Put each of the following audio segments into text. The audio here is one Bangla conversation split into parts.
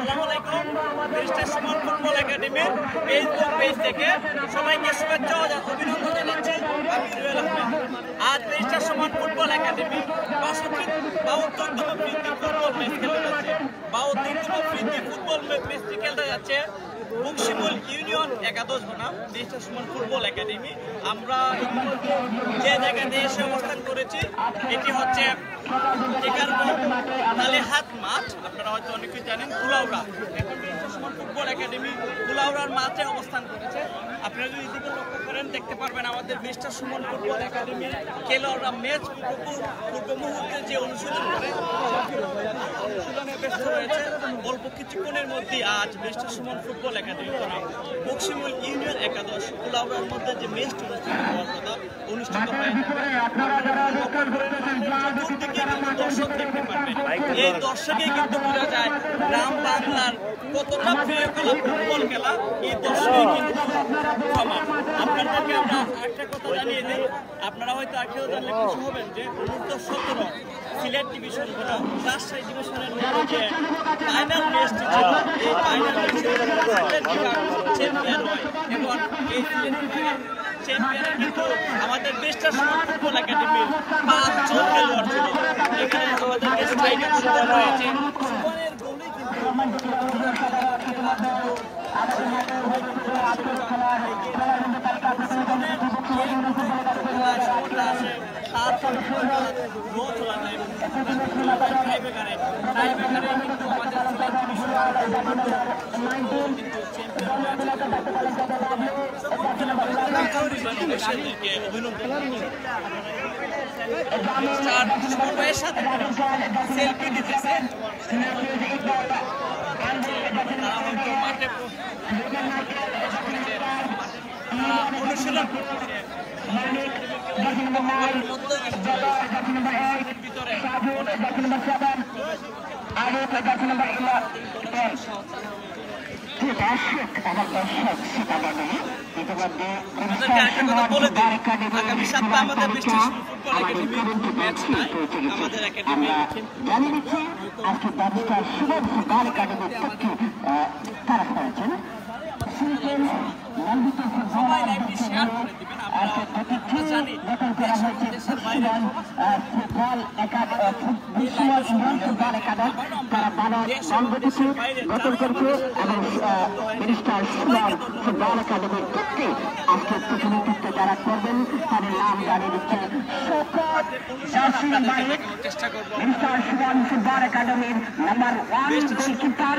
আসসালামু আলাইকুম। ব্যারিস্টার সুমন ফুটবল একাডেমির ফেসবুক পেজ থেকে সবাইকে শুভেচ্ছা ও অভিনন্দন জানাচ্ছি। আমি রুয়েল আহমেদ। আজ ব্যারিস্টার সুমন ফুটবল একাডেমি 72তম ফ্রিতি ফুটবল ম্যাচ খেলতে যাচ্ছে। 72তম ফ্রিতি ফুটবল ম্যাচটি খেলতে যাচ্ছে বক্সিমূল ইউনিয়ন একাদশ বনাম ব্যারিস্টার সুমন ফুটবল একাডেমি। আমরা যে জায়গাতে এসে অবস্থান করেছি এটি হচ্ছে হাত মাঠ, আপনারা হয়তো অনেকেই জানেন, কুলাউড়া। এখন ব্যারিস্টার সুমন ফুটবল একাডেমি কুলাউড়ার মাঠে অবস্থান করেছে। আপনারা যদি এদিকে লক্ষ্য করেন দেখতে পারবেন আমাদের ব্যারিস্টার সুমন ফুটবল একাডেমির খেলোয়াড়রা ম্যাচ পূর্ব মুহূর্তে যে অনুশীলন করে অনুশীলনে ব্যস্ত রয়েছে। অল্প কিছুক্ষণের মধ্যে আজ ব্যারিস্টার সুমন ফুটবল একাডেমি বনাম বক্সিমূল ইউনিয়ন একাদশ কুলাউড়ার মধ্যে যে ম্যাচটি অনুষ্ঠিত হয়ে দর্শক দেখতে পারবেন। এই দর্শকে কিন্তু বোঝা যায় গ্রাম বাংলার কতটা প্রিয় খেলা ফুটবল খেলা। এই দর্শকে কিন্তু সমান। আপনাদেরকে আমরা একটা কথা জানিয়ে দিই, আপনারা হয়তো আগেও জানলে খুশি হবেন যে অনূর্ধ্ব-17 সিলেট ডিভিশন বনাম রাজশাহী ডিভিশনের মধ্যে যে ফাইনাল ম্যাচটি ছিল, এই ফাইনাল ম্যাচে চ্যাম্পিয়ন হয় এবং এই সিলেট বিভাগের চ্যাম্পিয়নে কিন্তু আমাদের ব্যারিস্টার সুমন ফুটবল একাডেমির 5 জন খেলোয়াড় ছিল। এখানে আমাদেরকে স্ট্রাইকার সুমন রয়েছে। সুমনের গোলেই কিন্তু সেলফি দিতেছে। অনুশীলন করতেছে ভিতরে বলে দিই, আগামী সপ্তাহে আমাদের ব্যারিস্টার সুমন ফুটবল একাডেমির ম্যাচ নাই। আমাদের একাডেমি সবাই লাইভটি শেয়ার করে দিবেন। আমরা জানি দেশের বাইরে যারা করবেন তাদের নাম জানিয়ে দিচ্ছে চেষ্টা করবো। ফুটবল একাডেমির number 1 goalkeeper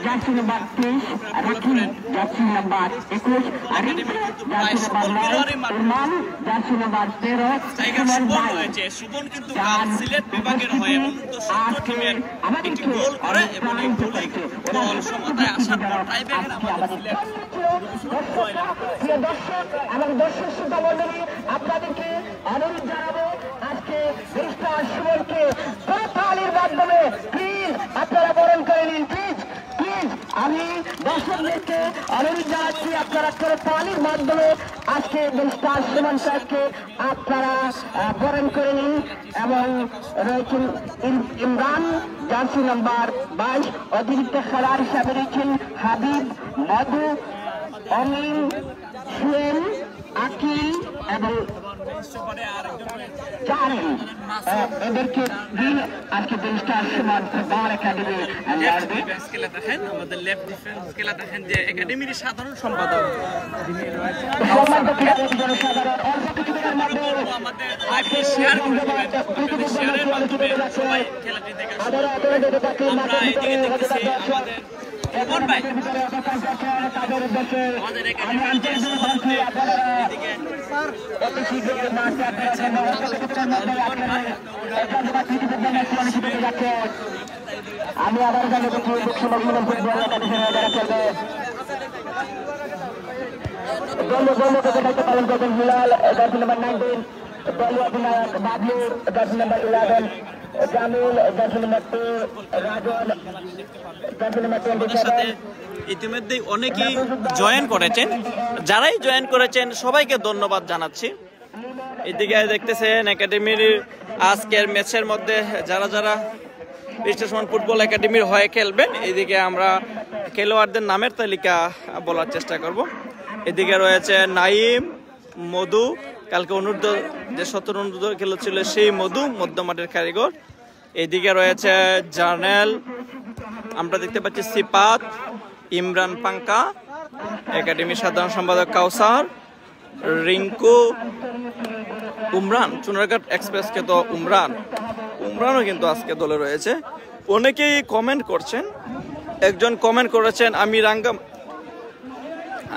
jersey number 23 Rakib, jersey number 21 Arif, jersey number 9 Irman, jersey number 13 Suman রয়েছে। সুমন কিন্তু সিলেট বিভাগের হয়ে অনূর্ধ্ব-17 টিমের একটি গোল করে এবং এই গোলেই দল সমতায় আসার পর টাইব্রেকারে আমাদের সিলেট দর্শক এবং দর্শক শ্রোতা মণ্ডলী, আপনাদেরকে অনুরোধ জানাবো আজকে ব্যারিস্টার সুমনকে তালির মাধ্যমে প্লিজ আপনারা বরণ করে নিন। প্লিজ আমি দর্শকদেরকে অনুরোধ জানাচ্ছি আপনারা করে তালির মাধ্যমে আজকে ব্যারিস্টার সুমন সাহেবকে আপনারা বরণ করে নিন। এবং রয়েছেন ইমরান, জার্সি নাম্বার 22 অতিরিক্ত খেলোয়াড় হিসাবে রয়েছেন হাবিব, মধু, অমিন, সুয়েল, আকিল এবং জারেন। এদেরকে আজকে ব্যারিস্টার সুমন ফুটবল একাডেমি দেখেন, আমাদের লেফট ডিফেন্স খেলা দেখেন যে একাডেমির সাধারণ সম্পাদক আমাদের শেয়ার করে দেবেন। শেয়ারের মাধ্যমে সবাই খেলাটি দেখে আমরা এদিকে দেখতেছি আমাদের ভাই আমাদের একাডেমির যে সভাপতি এদিকে আমি আবার জানি পালন করবেন হিলাল, জার্সি নাম্বার 19 দলীয় অধিনায়ক Bablu, jersey number 11 Jamil, jersey number 2 রাজন, জার্সি নাম্বার 27। ইতিমধ্যে অনেকেই জয়েন করেছেন, যারাই জয়েন করেছেন সবাইকে ধন্যবাদ জানাচ্ছি। এদিকে দেখতেছেন একাডেমির আজকের ম্যাচের মধ্যে যারা যারা ব্যারিস্টার সুমন ফুটবল একাডেমির হয়ে খেলবেন, এদিকে আমরা খেলোয়াড়দের নামের তালিকা বলার চেষ্টা করব। এদিকে রয়েছে নাইম, মধু, কালকে অনুর্ধ যে 17 অনুর্ধ খেলেছিল সেই মধু, মধ্যমাঠের কারিগর। এদিকে রয়েছে জার্নেল, আমরা দেখতে পাচ্ছি সিপাত, ইমরান পাঙ্কা, একাডেমির সাধারণ সম্পাদক কাউসার, রিঙ্কু, উমরান, চুনারঘাট এক্সপ্রেস কে তো উমরানও কিন্তু আজকে দলে রয়েছে। অনেকেই কমেন্ট করছেন, একজন কমেন্ট করেছেন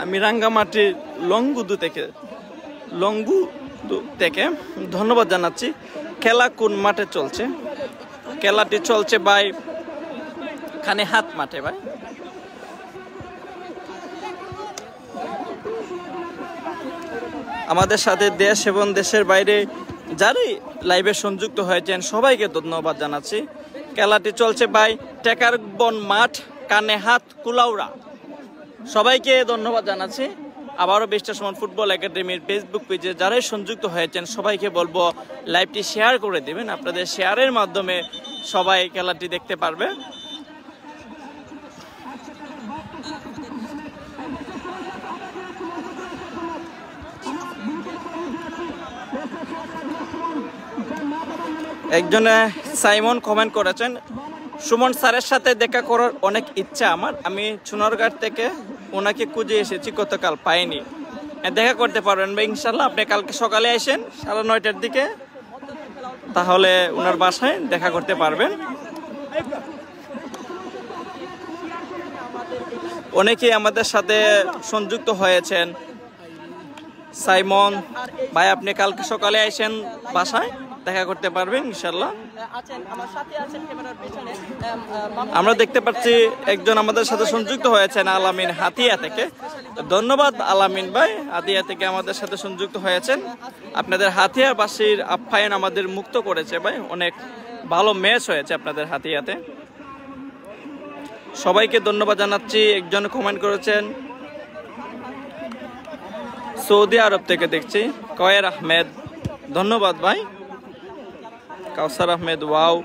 আমি রাঙ্গামাটির লংগুদু থেকে ধন্যবাদ জানাচ্ছি। খেলা কোন মাঠে চলছে? খেলাটি চলছে ভাই খানেহাট মাঠে ভাই। আমাদের সাথে দেশ এবং দেশের বাইরে যারাই লাইভে সংযুক্ত হয়েছেন সবাইকে ধন্যবাদ জানাচ্ছি। খেলাটি চলছে ভাই টেকারবন মাঠ, কানেহাট, কুলাউড়া। সবাইকে ধন্যবাদ জানাচ্ছি। আবারও ব্যারিস্টার সুমন ফুটবল একাডেমির ফেসবুক পেজে যারাই সংযুক্ত হয়েছেন সবাইকে বলবো লাইভটি শেয়ার করে দেবেন। আপনাদের শেয়ারের মাধ্যমে সবাই খেলাটি দেখতে পারবে। একজনে সাইমন কমেন্ট করেছেন, সুমন স্যারের সাথে দেখা করার অনেক ইচ্ছা আমার, আমি চুনারঘাট থেকে ওনাকে খুঁজে এসেছি, গতকাল পাইনি। দেখা করতে পারবেন বা ইনশাল্লাহ আপনি কালকে সকালে আসেন 9:30 দিকে, তাহলে ওনার বাসায় দেখা করতে পারবেন। অনেকেই আমাদের সাথে সংযুক্ত হয়েছেন। সাইমন ভাই আপনি কালকে সকালে আসেন বাসায়, দেখা করতে পারবেন ইনশাল্লাহ। আমরা দেখতে পাচ্ছি একজন আমাদের সাথে সংযুক্ত হয়েছেন আলামিন হাতিয়া থেকে। ধন্যবাদ আলামিন ভাই, হাতিয়া থেকে আমাদের সাথে সংযুক্ত হয়েছেন। আপনাদের হাতিয়াবাসীর আপ্যায়ন আমাদের মুক্ত করেছে ভাই, অনেক ভালো ম্যাচ হয়েছে আপনাদের হাতিয়াতে। সবাইকে ধন্যবাদ জানাচ্ছি। একজন কমেন্ট করেছেন সৌদি আরব থেকে দেখছি, কয়ের আহমেদ, ধন্যবাদ ভাই। কাউসার আহমেদ, ওয়াও,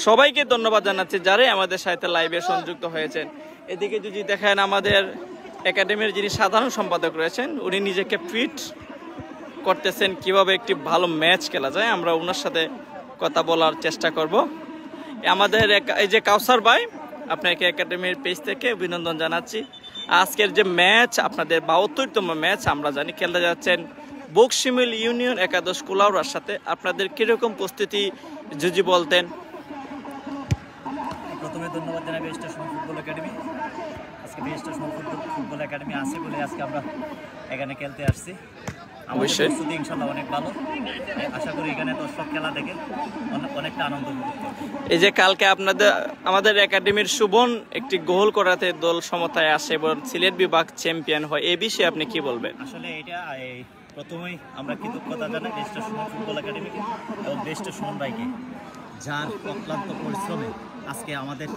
সবাইকে ধন্যবাদ জানাচ্ছি যারাই আমাদের সাথে লাইভে সংযুক্ত হয়েছেন। এদিকে যদি দেখেন আমাদের একাডেমির যিনি সাধারণ সম্পাদক রয়েছেন, উনি নিজেকে ফিট করতেছেন কিভাবে একটি ভালো ম্যাচ খেলা যায়, আমরা ওনার সাথে কথা বলার চেষ্টা করব। আমাদের এই যে কাউসার ভাই, আপনাকে একাডেমির পেজ থেকে অভিনন্দন জানাচ্ছি। আজকের যে ম্যাচ আপনাদের 72তম ম্যাচ আমরা জানি খেলতে যাচ্ছেন বকশিমিল ইউনিয়ন একাদশ কুলাউড়ার সাথে। আপনাদের কিরকম প্রস্তুতি যদি বলতেন। প্রথমে ধন্যবাদ জানাই ব্যারিস্টার সুমন ফুটবল একাডেমি। আজকে ব্যারিস্টার সুমন ফুটবল একাডেমি আছে বলে আজকে আমরা এখানে খেলতে আসছি। অবশ্যই প্রস্তুতি ইনশাল্লাহ অনেক ভালো, আশা করি এখানে দর্শক খেলা দেখে অনেকটা আনন্দ উপভোগ করবে। এই যে কালকে আমাদের একাডেমির সুবন একটি গোল করাতে দল সমতায় আসে এবং সিলেট বিভাগ চ্যাম্পিয়ন হয়, এই বিষয়ে আপনি কি বলবেন? আসলে এটা প্রথমেই আমরা কৃতজ্ঞতা জানাই ব্যারিস্টার সুমন ফুটবল একাডেমিকে এবং ব্যারিস্টার সুমন ভাইকে, যার অক্লান্ত পরিশ্রমে আজকে আমাদের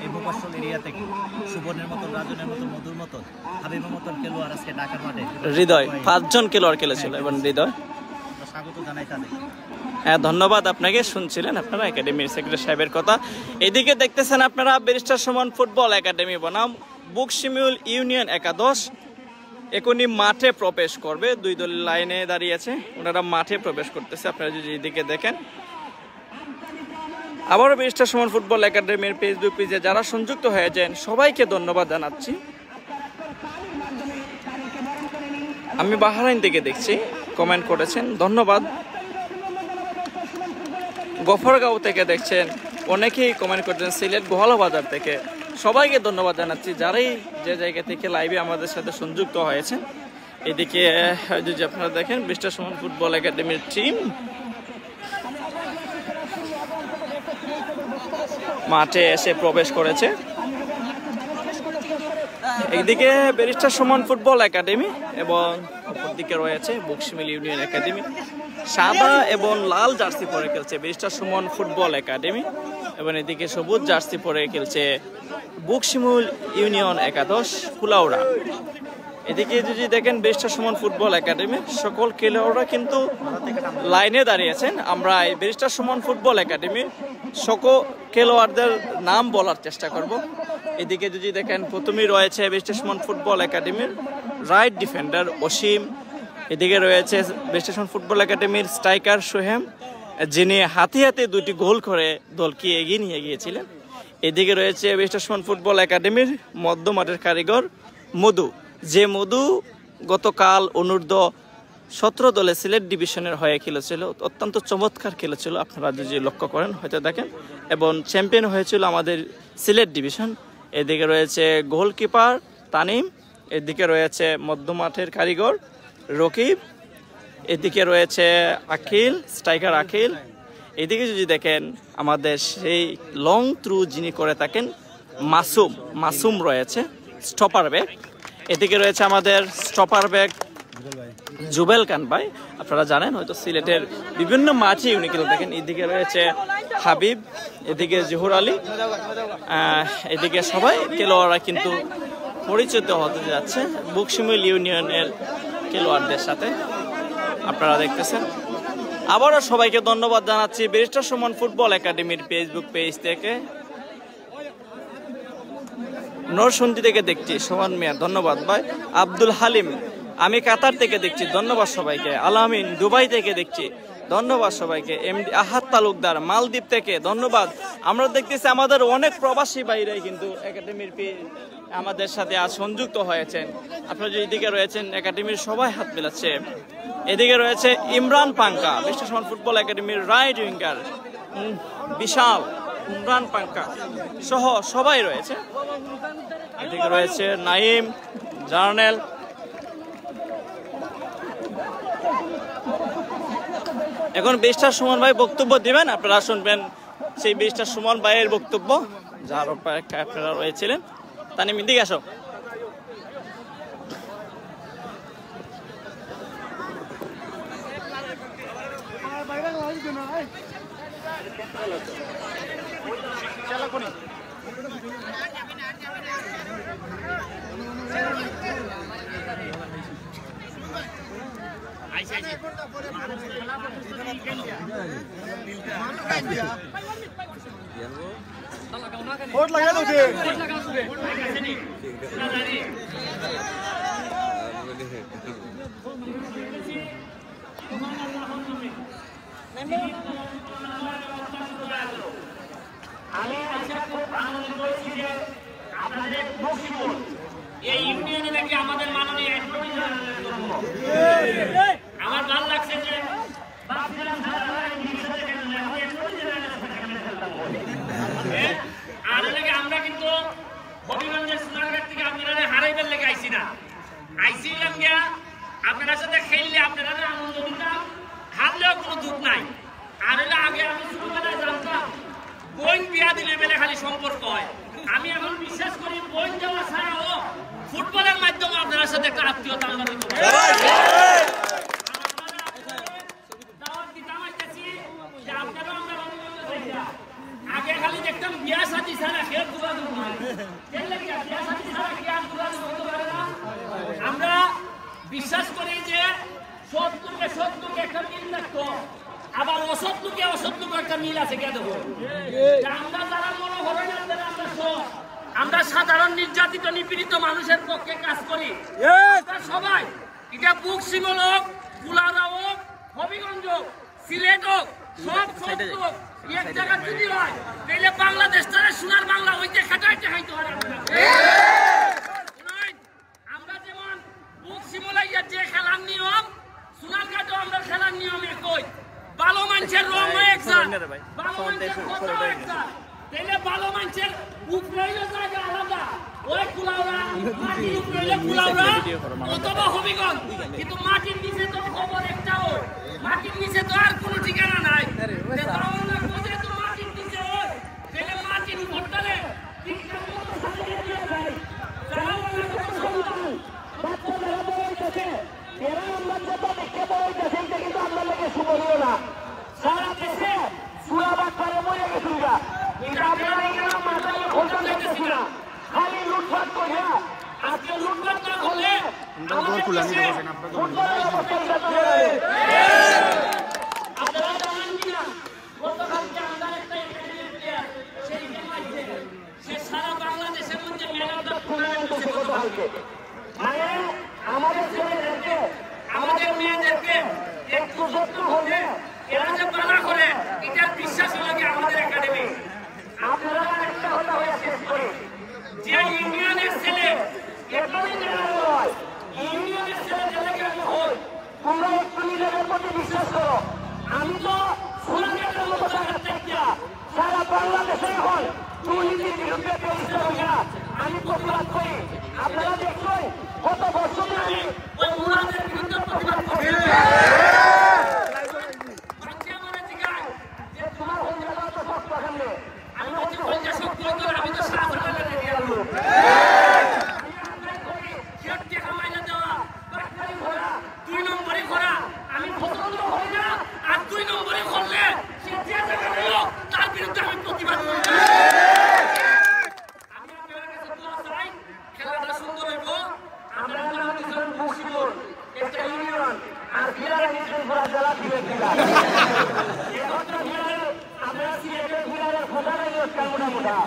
এই মুফাসসল এরিয়া থেকে সুবর্ণের মতন, রাজনের মতন, মধুর মতন, হাবিবের মতন খেলোয়াড় আজকে ঢাকার মাঠে হৃদয় 5 জন খেলোয়াড় খেলেছিল এবং হৃদয় স্বাগত জানাই তাদের। হ্যাঁ ধন্যবাদ আপনাকে। শুনছিলেন আপনারা একাডেমির সেক্রেটারি সাহেবের কথা। এদিকে দেখতেছেন আপনারা ব্যারিস্টার সুমন ফুটবল একাডেমি বনাম বকশিমিল ইউনিয়ন একাদশ এখনই মাঠে প্রবেশ করবে। দুই দল লাইনে দাঁড়িয়েছে, ওনারা মাঠে প্রবেশ করতেছে। আপনারা যদি এদিকে দেখেন, আবারও ব্যারিস্টার সুমন ফুটবল একাডেমির ফেসবুক পেজে যারা সংযুক্ত হয়েছেন সবাইকে ধন্যবাদ জানাচ্ছি। আমি বাহরাইন থেকে দেখছি কমেন্ট করেছেন, ধন্যবাদ। গফরগাঁও থেকে দেখছেন, অনেকেই কমেন্ট করেছেন সিলেট গোহালা বাজার থেকে। সবাইকে ধন্যবাদ জানাচ্ছি যারাই যে জায়গা থেকে লাইভে আমাদের সাথে সংযুক্ত হয়েছেন। এদিকে যদি আপনারা দেখেন ব্যারিস্টার সুমন ফুটবল একাডেমির টিম মাঠে এসে প্রবেশ করেছে। একদিকে ব্যারিস্টার সুমন ফুটবল একাডেমি এবং অপরদিকে রয়েছে বকশিমিল ইউনিয়ন একাডেমি। সাদা এবং লাল জার্সি পরে খেলছে ব্যারিস্টার সুমন ফুটবল একাডেমি এবং এদিকে সবুজ জার্সি পরে খেলছে বুকশিমুল ইউনিয়ন একাদশ কুলাউড়া। এদিকে যদি দেখেন ব্যারিস্টার সুমন ফুটবল একাডেমি সকল খেলোয়াড়রা কিন্তু লাইনে দাঁড়িয়েছেন। আমরা এই ব্যারিস্টার সুমন ফুটবল একাডেমির সকল খেলোয়াড়দের নাম বলার চেষ্টা করব। এদিকে যদি দেখেন প্রথমেই রয়েছে ব্যারিস্টার সুমন ফুটবল একাডেমির রাইট ডিফেন্ডার অসীম, এদিকে রয়েছে ব্যারিস্টার সুমন ফুটবল একাডেমির স্ট্রাইকার সোহেম, যিনি হাতে হাতে 2টি গোল করে দলকে এগিয়ে নিয়ে গিয়েছিলেন। এদিকে রয়েছে ব্যারিস্টার সুমন ফুটবল একাডেমির মধ্যমাঠের কারিগর মধু, যে মধু গতকাল অনূর্ধ্ব 17 দলে সিলেট ডিভিশনের হয়ে খেলেছিল, অত্যন্ত চমৎকার খেলেছিল, আপনারা যদি লক্ষ্য করেন হয়তো দেখেন, এবং চ্যাম্পিয়ন হয়েছিল আমাদের সিলেট ডিভিশন। এদিকে রয়েছে গোলকিপার তানিম, এদিকে রয়েছে মধ্যমাঠের কারিগর রকিব, এদিকে রয়েছে আখিল, স্ট্রাইকার আখিল। এদিকে যদি দেখেন আমাদের সেই লং থ্রু যিনি করে থাকেন মাসুম রয়েছে স্টপার ব্যাক। এদিকে রয়েছে আমাদের স্টপার ব্যাক জুবেল খান ভাই, আপনারা জানেন হয়তো সিলেটের বিভিন্ন মাঠে উনি খেলে দেখেন। এদিকে রয়েছে হাবিব, এদিকে জহুর আলী, এদিকে সবাই খেলোয়াড়রা কিন্তু পরিচিত হতে যাচ্ছে বুকশিমুল ইউনিয়নের খেলোয়াড়দের সাথে, আপনারা দেখতেছেন। আবারও সবাইকে ধন্যবাদ জানাচ্ছি ব্যারিস্টার সুমন ফুটবল একাডেমির ফেসবুক পেজ থেকে। নরসিংদী থেকে দেখছি সোমান মিয়া, ধন্যবাদ ভাই। আব্দুল হালিম, আমি কাতার থেকে দেখছি, ধন্যবাদ সবাইকে। আলামিন, দুবাই থেকে দেখছি, ধন্যবাদ সবাইকে। এমডি আহাদ তালুকদার, মালদ্বীপ থেকে, ধন্যবাদ। আমরা দেখতেছি আমাদের অনেক প্রবাসী ভাইরাই কিন্তু একাডেমির আমাদের সাথে আজ সংযুক্ত হয়েছেন। আপনারা যদি এদিকে রয়েছেন একাডেমির সবাই হাত মেলাচ্ছে। এদিকে রয়েছে ইমরান পাঙ্কা, ব্যারিস্টার সুমন ফুটবল একাডেমির রাইট উইঙ্গার বিশাল, ইমরান পাঙ্কা সহ সবাই রয়েছে। এদিকে রয়েছে নাইম, জার্নেল। এখন ব্যারিস্টার সুমন ভাই বক্তব্য দিবেন, আপনারা শুনবেন সেই ব্যারিস্টার সুমন ভাইয়ের বক্তব্য, যার অপেক্ষায় আপনারা রয়েছিলেন। তানিম, এদিকে আসো। वोट लगा दो जी। আমি আজকে খুব আনন্দ করেছি যে আপনাদের বক্সিমুল এই ইউনিয়নে নাকি আমাদের মাননীয় আমার ভালো লাগছে যে আর লাগে আমরা কিন্তু হবিগঞ্জের সোনারঘাট থেকে আপনারা হারাইবার লেগে আইছি না, আইছিলাম গিয়া আপনারা সাথে খেললে আপনারা আনন্দ দিতাম, হারলেও কোনো দুঃখ নাই। আর হলে আগে আমি ছোটবেলায় জানতাম বইন বিয়া দিলে মেলে খালি সম্পর্ক হয়। আমি এখন বিশ্বাস করি বইন দেওয়া ছাড়াও ফুটবলের মাধ্যমে আপনার সাথে একটা আত্মীয়তা আমরা দিতে পারি। আগে খালি দেখতাম বিয়া সাথী ছাড়া খেল আমরা বিশ্বাস করি যে সৎ লোকে একটা মিল থাকতো, আবার অসৎ লোকে একটা মিল আছে। কেন আমরা যারা মনে করেন আমরা সাধারণ নির্যাতিত নিপীড়িত মানুষের পক্ষে কাজ করি সবাই, এটা বুকশিমুল হোক, কুলাউড়া হোক, হবিগঞ্জ হোক, সিলেট হোক, সব লোক এক জায়গা যদি হয় তাহলে বাংলাদেশ তারা সোনার বাংলা হইতে খাটাইতে খাইতে হয়। আমরা যেমন বুকশিমুলাইয়া যে খেলার নিয়ম সোনারঘাটও আমরা খেলার নিয়ম একই, ভালো মানুষের রং একসাথ, ভালো মানুষের কথা একসাথ, তাহলে ভালো মানুষের উপরেইলে জায়গা আলাদা, ওই কুলাউড়া মাটির উপরেইলে কুলাউড়া অথবা হবিগঞ্জ, কিন্তু মাটির নিচে তো খবর একটা হয়, মাটির নিচে তো আর কোনো ঠিকানা নাই। মাটির নিচে হয় তাহলে মাটির উপরটালে এরা আমরা যত দেখতে পাই কিন্তু আমরা লেগে শুভ আপনারা জানেন কিনা গতকালকে আমাদের একটা একাডেমি প্লেয়ার সে সারা বাংলাদেশের মধ্যে ম্যান অফ দ্য টুর্নামেন্ট হচ্ছে গতকালকে। মানে আমাদের ছেলেদেরকে আমাদের মেয়েদেরকে একটু যত্ন হলে এরা যে পালা করে এটার বিশ্বাস লাগে আমাদের একাডেমি। আপনারা একটা কথা হয়ে শেষ করি যে ইন্ডিয়ানের ছেলে এতই নয়, ইন্ডিয়ানের ছেলে ডেলিগেট হই, তোমরা একটু নিজেদের প্রতি বিশ্বাস করো। আমি তো সুনামের মতো জায়গা থেকে সারা বাংলাদেশে এখন দুর্নীতির বিরুদ্ধে প্রতিষ্ঠা হই না, আমি প্রতিবাদ করি। আপনারা দেখুন কত বছর ধরে ওই মুরাদের বিরুদ্ধে প্রতিবাদ করছি। তোমার হয়ে গেল তো শক্ত সামনে, আমি হচ্ছে হয়ে শক্ত আমি তো শাহজাহানের রেখে গেল দুই নম্বরে ঘোরা আমি পছন্দ হই না, আর 2 নম্বরে করলে সে যে জায়গা হল তার বিরুদ্ধে আমি প্রতিবাদ করি। আমি আপনাদের কাছে দোয়া চাই, খেলাটা সুন্দর হইব। আমরা নাম মুশিবুর একটা ইউনিয়ন আর ফিলারে নিশ্চয় ঘোরা জেলা ফিরে ফিলা আপনারা সিলেটের ফিলারের খোঁজা নেই কেমন মোটা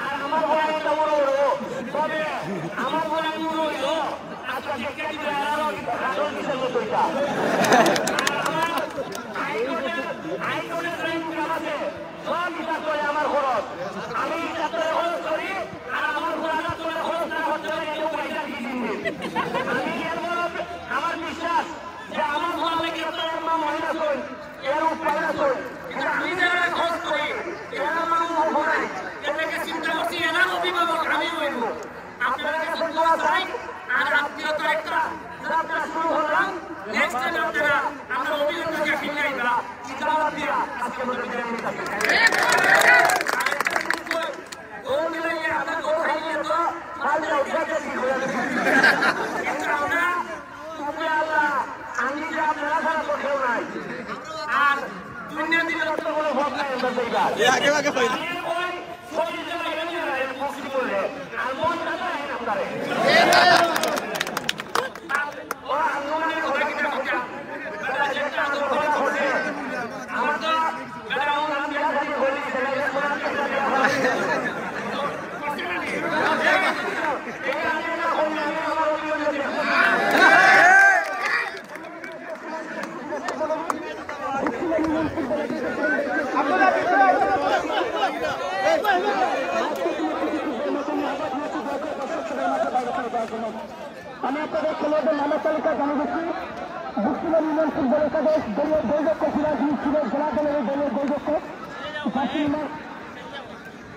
আর আমার বলা এটা বড় বড়, তবে আমার বলা বড় হইল আচ্ছা দেখে দিবে আরো কিসের মতো এটা আইকনের র্যাঙ্ক আছে সব হিসাব করে আমার খরচ, আমি হিসাব করে খরচ করি আর আমার ঘোরাটা তোলে খরচ না হতে পারে কেউ পয়সা দিয়ে দিবে। আমি এর আমার বিশ্বাস যে আমার ঘোরা লেগে এর মা মহিলা শোন এর উপায় না শোন, কিন্তু আমি যারা খরচ করি এরা মানুষ ঘোরাই এটাকে চিন্তা করছি এনার অভিভাবক আমি হইব। আপনারা কাছে দোয়া চাই আর আত্মীয়তা একটা যাত্রা শুরু হলাম। নেক্সট টাইম আপনারা আমরা অভিনন্দনকে ফিরে আইবা চিন্তাভাবনা দিয়া আজকে আমরা বিদায় নিতে থাকি। গোল মিলাইয়ে আমরা গোল খাইয়ে তো আল্লাহ উদ্ধারে কি হয়ে যাবে, কিন্তু আমরা উপরে আল্লাহ আমি যে আপনারা ছাড়া তো কেউ নাই আর দুনিয়া দিলে তো কোনো ভোগ নাই আমরা দেইবা আগে আগে পাইলা শরীর জমা এনে মুক্তি করলে আর মন কাটা হয় আপনারে আমি আপনাদের খেলোয়াড়দের নামের তালিকা জানিয়েছি। বুকসিলা ইউনিয়ন ফুটবল একাদশ দলীয় গোলরক্ষ সিরাজ সিলেট জেলা দলের দলীয় গোলরক্ষ জার্সি নম্বর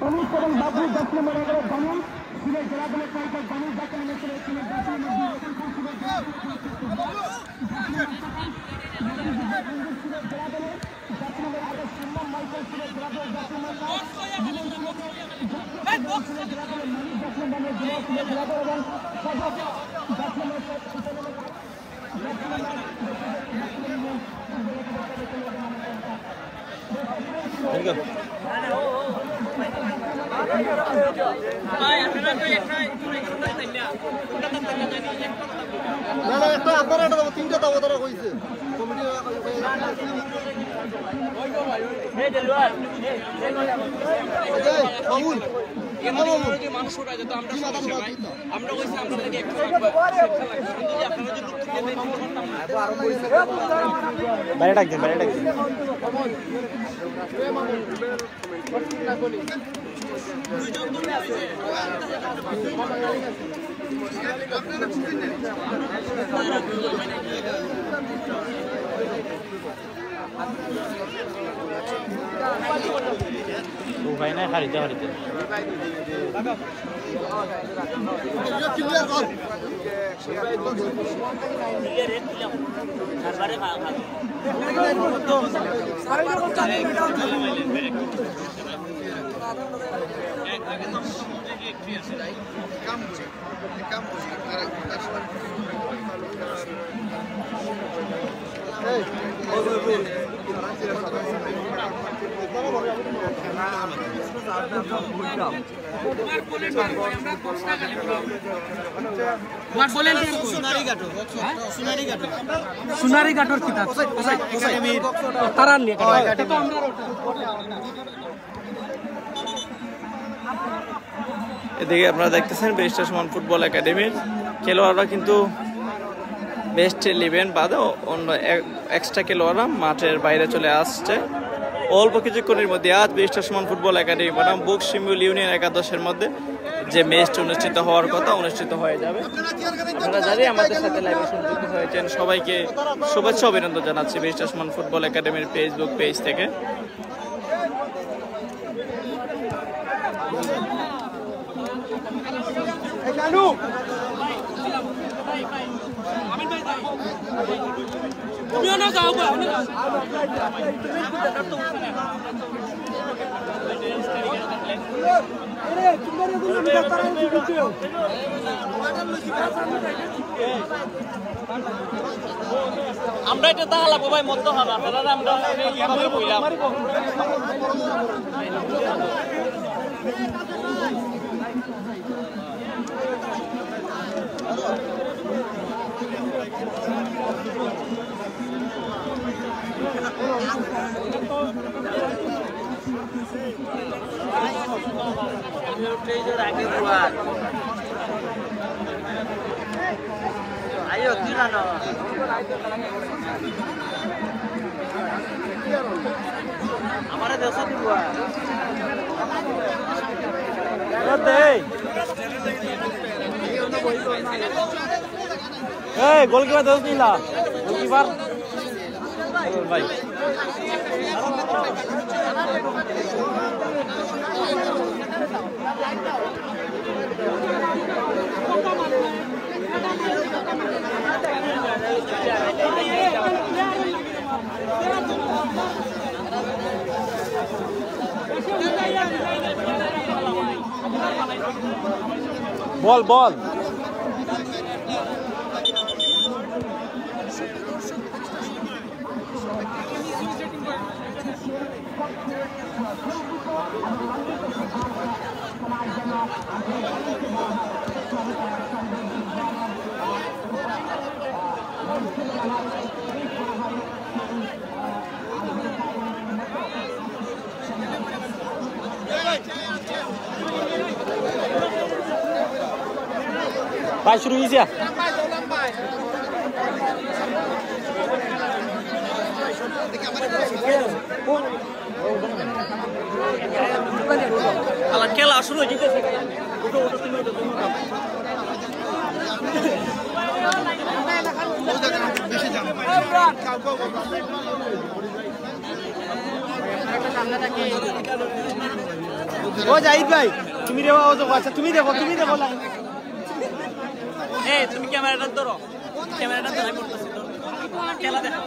19 এবং বাবু জার্সি নম্বর 11 জামিন সিলেট জেলা দলের Tiger Jamin jersey number Sylhet jersey number 2 Ratan Khan Sylhet জেলা দলের জার্সি নম্বর 28 সম্মান মাইকেল সিলেট জেলা দলের জার্সি নম্বর 7 বিনয় সিলেট জেলা দলের মানিক জার্সি নম্বর সিলেট জেলা দল এবং সাজাদ জার্সি নম্বর 3টা দাও তারা কইছে কমিটি মানুষ ওটা যেত আমরা কইছি আমরা বাইরে ডাক দেন বাইরে ডাক দেন উপায় নাই হারিতে হারিতে সোনারি ঘাটর কিতাব তারা নিয়ে এদিকে আপনারা দেখতেছেন ব্যারিস্টার সুমন ফুটবল একাডেমির খেলোয়াড়রা কিন্তু বেস্ট 11 বাদে অন্য এক্সট্রা খেলোয়াড়রা মাঠের বাইরে চলে আসছে। অল্প কিছুক্ষণের মধ্যে আজ ব্যারিস্টার সুমন ফুটবল একাডেমি বনাম বকশিমুল ইউনিয়ন একাদশের মধ্যে যে ম্যাচটি অনুষ্ঠিত হওয়ার কথা অনুষ্ঠিত হয়ে যাবে। আপনারা যারা আমাদের সাথে লাইভে সংযুক্ত হয়েছেন সবাইকে শুভেচ্ছা অভিনন্দন জানাচ্ছি ব্যারিস্টার সুমন ফুটবল একাডেমির ফেসবুক পেজ থেকে। আমরা এটা তাহলে ভাই মত হবে আপনারা আমরা এইভাবে বইলাম ayo tirano हमारे जैसा भी हुआ गोलकीपर दोस्त नहीं ला गोलकीपर भाई बॉल बॉल भाई शुरू कीजिए खेला शुरू हो जाहिद भाई तुम्हें देखो अच्छा तुम्हें देखो তুমি ক্যামেরাটা ধরো ক্যামেরাটা ধরে করতেছি তো খেলা দেখো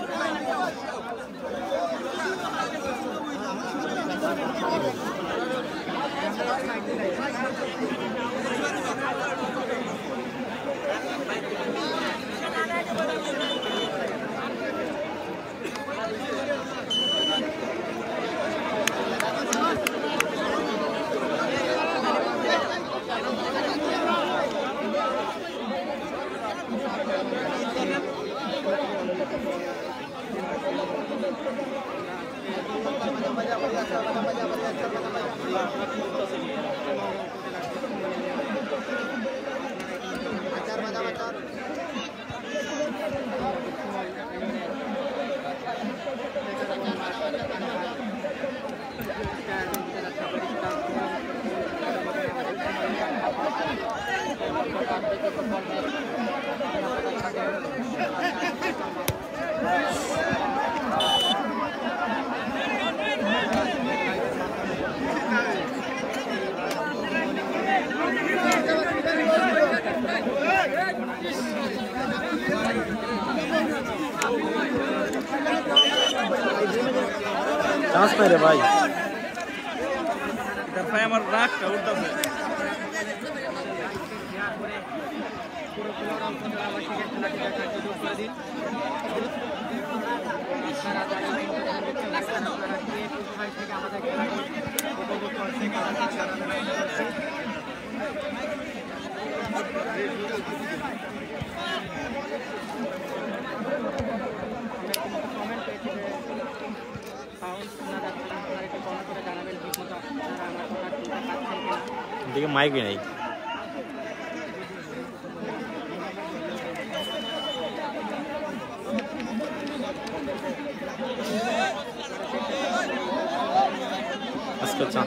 चांस पे रे भाई इधर भाई हमारा राख का उड़ता है এদিকে মাইকই নাই। আজকে চা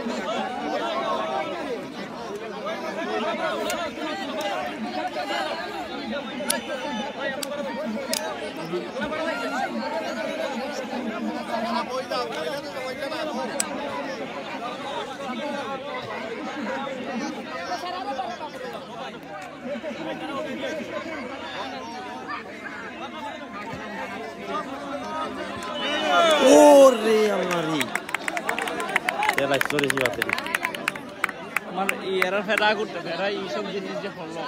ওরে আমারি এলা স্টোরি জিবাতে আমার এরা ফেরা করতে ফেরা এই সব জিনিস যে হলো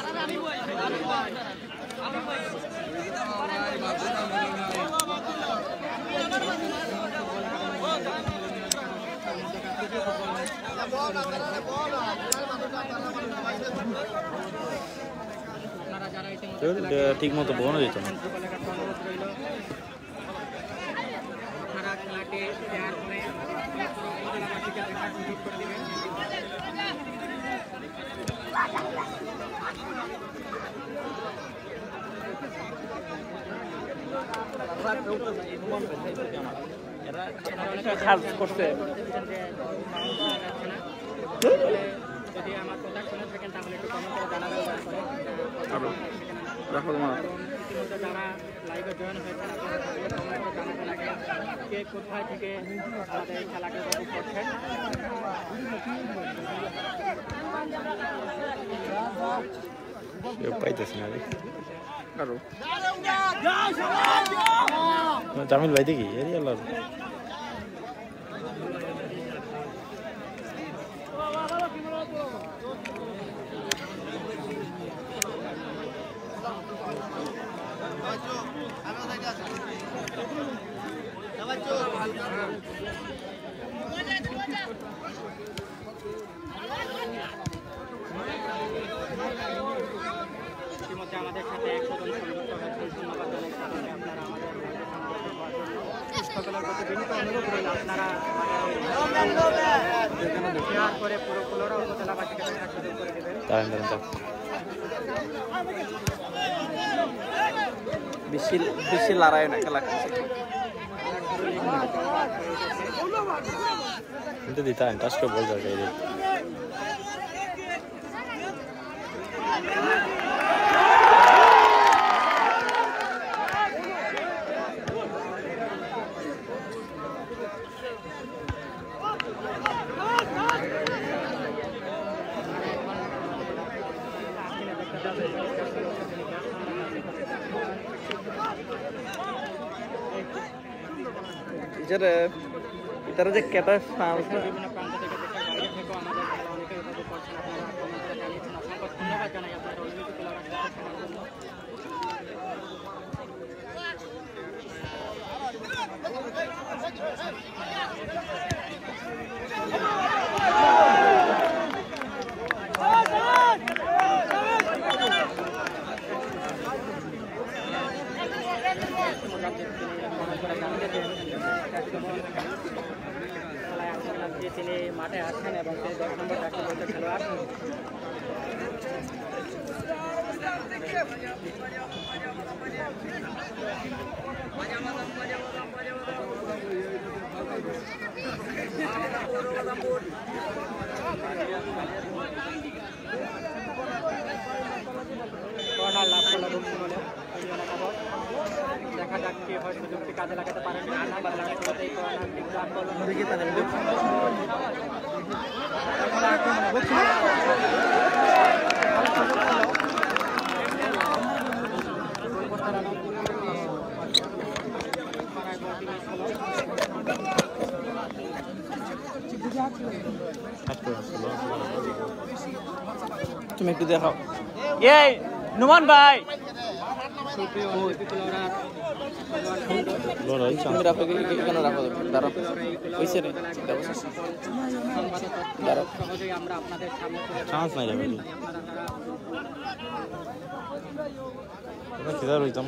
ঠিক মতো বোনো যেত না। করছে যদি আমার কথা শুনে থাকেন তাহলে একটু কমেন্ট করে জানাবেন। দেখো তোমার ইতিমধ্যে যারা লাইভে জয়েন হয়েছেন আপনারা কমেন্ট করে জানাতে লাগে কে কোথায় থেকে আমাদের এই খেলাকে উপভোগ করছেন। পাইতেছি না জামিল ভাই দেখি আল্লাহ ইতিমধ্যে আমাদের সাথে 100 জন সংযুক্ত হয়েছেন, ধন্যবাদ জানাই সকলকে। আপনারা আমাদের সকলের প্রতি বিনীত অনুরোধ রইল আপনারা শেয়ার করে পুরো ফুলরা উপজেলাবাসীকে দেখার সুযোগ করে দেবেন। বেশি লড়াই না খেলা কিন্তু দিতা টাস্ক বল যাবে এই এটার যে কেটা বিভিন্ন প্রান্ত থেকে দেশের বাইরে থেকেও আমাদের খেলা অনেকে উপভোগ করছেন। আপনারা কমেন্ট করে জানিয়েছেন, অসংখ্য ধন্যবাদ জানাই আপনাদের অনুমতি খেলার জন্য। তিনি মাঠে আসছেন এবং সেই 10 নম্বর চারটি বলতে খেলোয়াড় কর্নার লাভ করলো দক্ষিণ হলে দেখা যাক কি হয়, সুযোগটি কাজে লাগাতে পারেন না। এই কর্নার ঠিক লাভ করলো তুমি একটু দেখাও। এই নুমান ভাই তুমি রাখো কেন রাখো দাঁড়াও হয়েছে রে সহজেই আমরা আপনাদের সামনে চান্স নাই যাবে কিদার হইতাম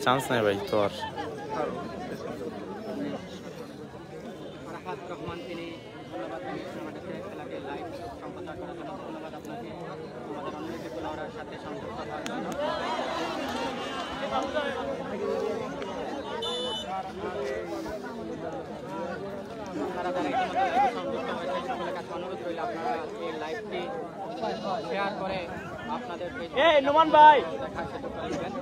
চান্স নাই ভাই তো আর রাহাত রহমান তিনি ধন্যবাদ জানিয়েছেন আমাদেরকে খেলাকে লাইভ সম্প্রচার করার জন্য। ধন্যবাদ আপনাকে আমাদের অনুমতি খেলোয়াড়ের সাথে সংযুক্ত হওয়ার জন্য। আপনারা যারা ইতিমধ্যে সংযুক্ত হয়েছেন সকলের কাছে অনুরোধ রইল আপনারা এই লাইভটি শেয়ার করে আপনাদের নোমান ভাই দেখার সুযোগ করে দেবেন।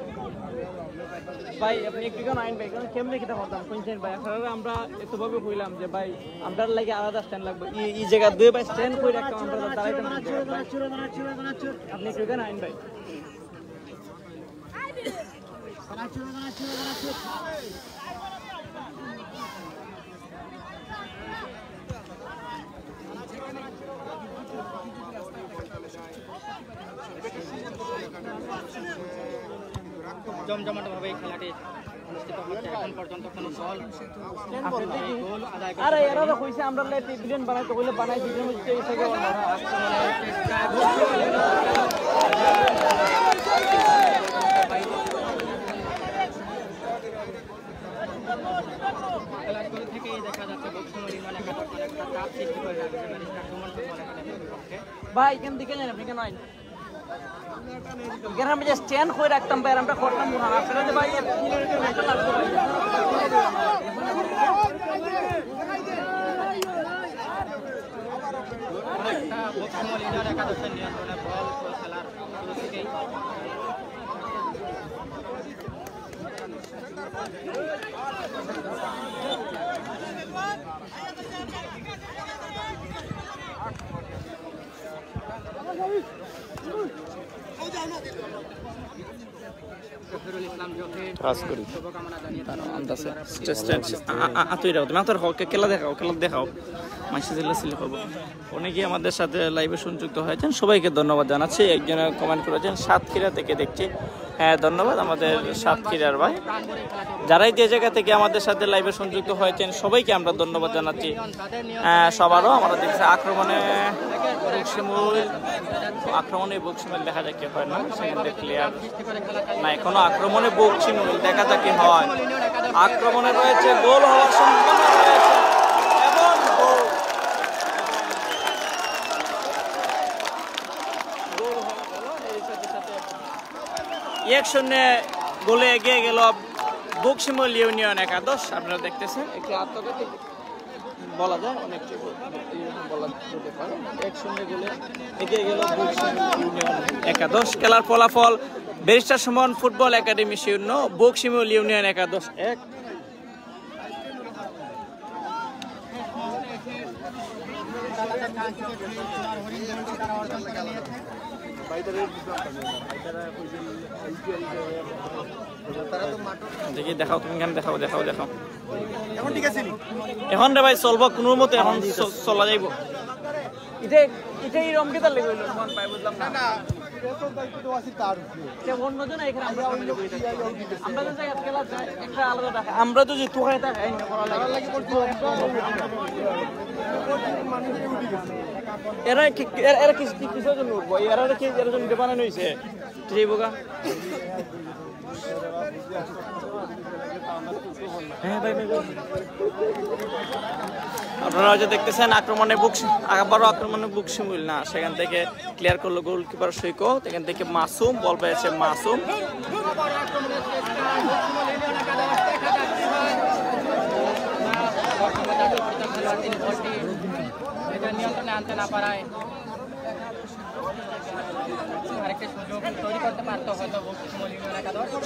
ভাই আপনি একটু কেন আইন ভাই কেমনে খেতে পারতাম কোনছেন ভাই আপনারা আমরা একটু ভাবে কইলাম যে ভাই আমরার লাগে আলাদা স্ট্যান্ড লাগবে এই জায়গা দুই ভাই স্ট্যান্ড কই রাখতাম আমরা দাঁড়াইতাম আপনি একটু কেন আইন ভাই জমজমাটভাবে এই খেলাটি অনুষ্ঠিত হচ্ছে। এখন পর্যন্ত কোনো গোল আদায় আরে এরা তো কইছে আমরা লেট বিলিয়ন বানাইতে কইলে বানাই দিবেন হচ্ছে এই থেকে খেলাগুলো থেকেই দেখা যাচ্ছে বক্সিমল ইউনিয়ন একাদশ একটা চাপ সৃষ্টি করে রাখছে ব্যারিস্টার সুমন ফুটবল একাডেমির বিপক্ষে। ভাই কেন দিকে জানেন আপনি কেন আইন এখানে আমি যে স্ট্যান্ড করে রাখতাম ভাই আমরা করতাম না আপনারা যে ভাই একটা বক্সিমল ইউনিয়ন একাদশের নিয়ন্ত্রণে বল খেলার শুরু থেকেই জহিরুল ইসলাম জহির শুভকামনা জানিয়ে খেলা দেখাও অনেকেই আমাদের সাথে লাইভে সংযুক্ত হয়েছেন সবাইকে ধন্যবাদ জানাচ্ছি। একজন কমেন্ট করেছেন সাতক্ষীরা থেকে দেখছি, হ্যাঁ ধন্যবাদ আমাদের সাতক্ষীরার ভাই। যারাই যে জায়গা থেকে আমাদের সাথে লাইভে সংযুক্ত হয়েছেন সবাইকে আমরা ধন্যবাদ জানাচ্ছি। সবারও আমরা দেখছি আক্রমণে বক্সিমুল দেখা যায় কি হয় না সেখান থেকে ক্লিয়ার না, এখনো আক্রমণে বক্সিমুল দেখা যায় কি হয়। আক্রমণে রয়েছে, গোল হওয়ার সম্ভাবনা রয়েছে এবং এক শূন্যে গোলে এগিয়ে গেল বক্সিমুল ইউনিয়ন একাদশ। আপনারা দেখতেছেন একটু আত্মঘাতী বলা যায়, অনেক বলা যেতে পারে। 1-0 গোলে এগিয়ে গেল বক্সিমুল ইউনিয়ন একাদশ। খেলার ফলাফল barrister Suman football academy 0, Bakshimul union একাদশ 1। দেখি দেখাও, তুমি কেন দেখাও দেখাও দেখাও এখন ঠিক আছে এখন রে ভাই চলব কোনো মতে, এখন চলা যাইব। এটাই রমকে তার লেগে মন পাই বুঝলাম না অন্যজন এখানে আমরা তো জায়গা খেলা যায় একটা আলাদা দেখা, আমরা তো যে তোকায় তা এরা এরা কিসের জন্য উঠবো, এরা কি এর জন্য বানানো হয়েছে যাইবগা। হ্যাঁ ভাই আপনারা হয়তো দেখতেছেন আক্রমণে আবারও আক্রমণে বক্সিমুল না, সেখান থেকে ক্লিয়ার করলো গোলকিপার সৈকত, এখান থেকে মাসুম বল পেয়েছে মাসুম। নিয়ন্ত্রণে আনতে না পারায়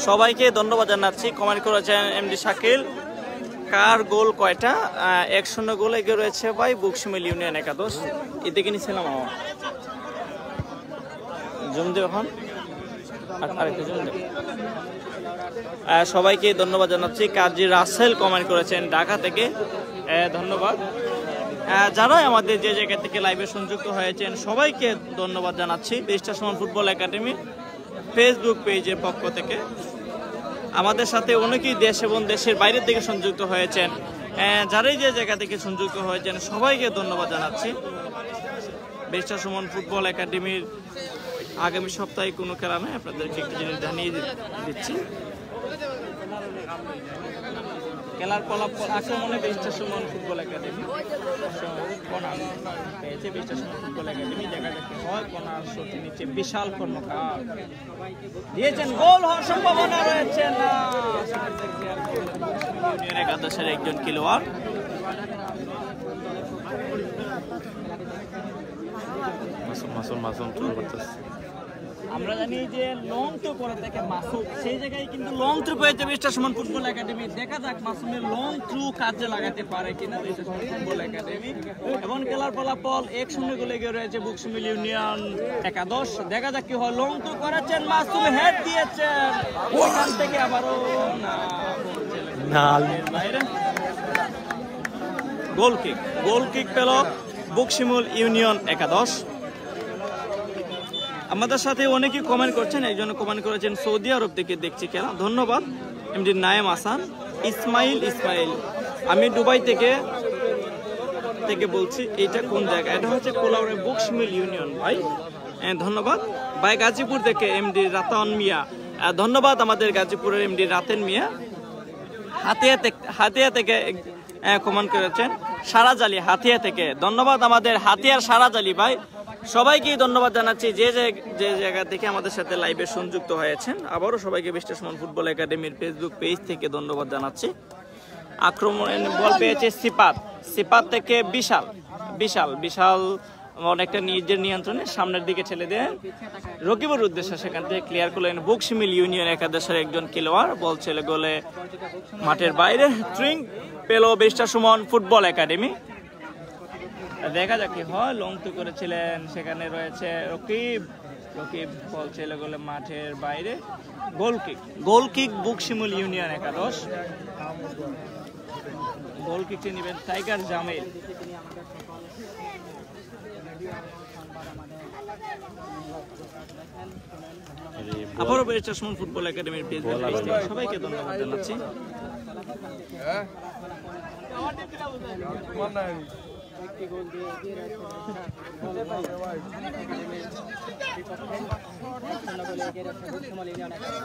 সবাইকে ধন্যবাদ জানাচ্ছি। কমেন্ট করেছেন এমডি শাকিল, কার গোল কয়টা? 1-0 গোল এগিয়ে রয়েছে ভাই বক্সিমুল ইউনিয়ন একাদশ। এদিকে নিছিলাম আমার জুম দেব এখন আরেকটা জুম দেব। সবাইকে ধন্যবাদ জানাচ্ছি। কাজী রাসেল কমেন্ট করেছেন ঢাকা থেকে, ধন্যবাদ। যারাই আমাদের যে জায়গা থেকে লাইভে সংযুক্ত হয়েছেন সবাইকে ধন্যবাদ জানাচ্ছি। Barrister Suman football academy Facebook পেজের পক্ষ থেকে আমাদের সাথে অনেকেই দেশ এবং দেশের বাইরের থেকে সংযুক্ত হয়েছেন। যারাই যে জায়গা থেকে সংযুক্ত হয়েছেন সবাইকে ধন্যবাদ জানাচ্ছি। ব্যারিস্টার সুমন ফুটবল একাডেমির আগামী সপ্তাহে কোনো খেলা নেই, আপনাদেরকে একটু জিনিস জানিয়ে দিচ্ছি। খেলার ফলাফল আক্রমণে বেস্টার সুমন ফুটবল একাডেমি পেয়েছে, বেস্টার সুমন ফুটবল একাডেমি। দেখা যাচ্ছে হয় কর্নার শটটি নিচে বিশাল কর্ণকার দিয়েছেন, গোল হওয়ার সম্ভাবনা রয়েছে না। ইউনিয়ন একাদশের একজন খেলোয়াড় মাসুম চলে করতেছে। আমরা জানি যে লং থ্রো করে থেকে মাসুম, সেই জায়গায় কিন্তু লং থ্রো পেয়েছে বেস্টার সুমন ফুটবল একাডেমি। দেখা যাক মাসুমের লং থ্রো কাজে লাগাতে পারে কিনা বেস্টার সুমন ফুটবল একাডেমি। এবং খেলার ফলাফল 1-0 গোলে এগিয়ে রয়েছে বুকশিমুল ইউনিয়ন একাদশ। দেখা যাক কি হয়, লং থ্রো করেছেন মাসুম, হেড দিয়েছেন ওখান থেকে আবারও না বাইরে। গোল কিক পেল বুকশিমুল ইউনিয়ন একাদশ। আমাদের সাথে অনেকেই কমেন্ট করছেন, একজন কমেন্ট করেছেন সৌদি আরব থেকে দেখছি খেলা, ধন্যবাদ। এমডি নায়েম হাসান, ইসমাইল আমি দুবাই থেকে বলছি। এটা কোন জায়গা? এটা হচ্ছে কোলাউড়ে বুকশিমুল ইউনিয়ন ভাই, ধন্যবাদ ভাই। গাজীপুর থেকে এমডি রাতান মিয়া, ধন্যবাদ আমাদের গাজীপুরের এমডি রাতেন মিয়া। হাতিয়া থেকে কমেন্ট করেছেন সারাজালি, হাতিয়া থেকে, ধন্যবাদ আমাদের হাতিয়ার সারাজালি ভাই। সবাইকে ধন্যবাদ জানাচ্ছি যে জায়গা থেকে আমাদের সাথে লাইভে সংযুক্ত হয়েছেন। আবারও সবাইকে বেস্টার সুমন ফুটবল একাডেমির ফেসবুক পেজ থেকে ধন্যবাদ জানাচ্ছি। আক্রমণে বল পেয়েছে সিপাত থেকে বিশাল অনেকটা নিজের নিয়ন্ত্রণে সামনের দিকে ঠেলে দেন রকিবুর উদ্দেশ্যে, সেখান থেকে ক্লিয়ার করলেন বুকশিমুল ইউনিয়ন একাদশের একজন খেলোয়াড়। বল ছেলে গোলে মাঠের বাইরে। ট্রিং পেল বেস্টার সুমন ফুটবল একাডেমি। দেখা যাক কি হয়, লং থ্রো করেছিলেন, সেখানে রয়েছে রকিব বল ছেলে গোলে মাঠের বাইরে। গোল কিক বুকশিমুল ইউনিয়ন একাদশ। গোল কিকটি নেবেন টাইগার জামিল। আবারও বেস্টার সুমন ফুটবল একাডেমির পেজ থেকে সবাইকে ধন্যবাদ জানাচ্ছি। একটি গোল দিয়ে এগিয়ে রয়েছে বুকশিমুল ইউনিয়ন একাদশ।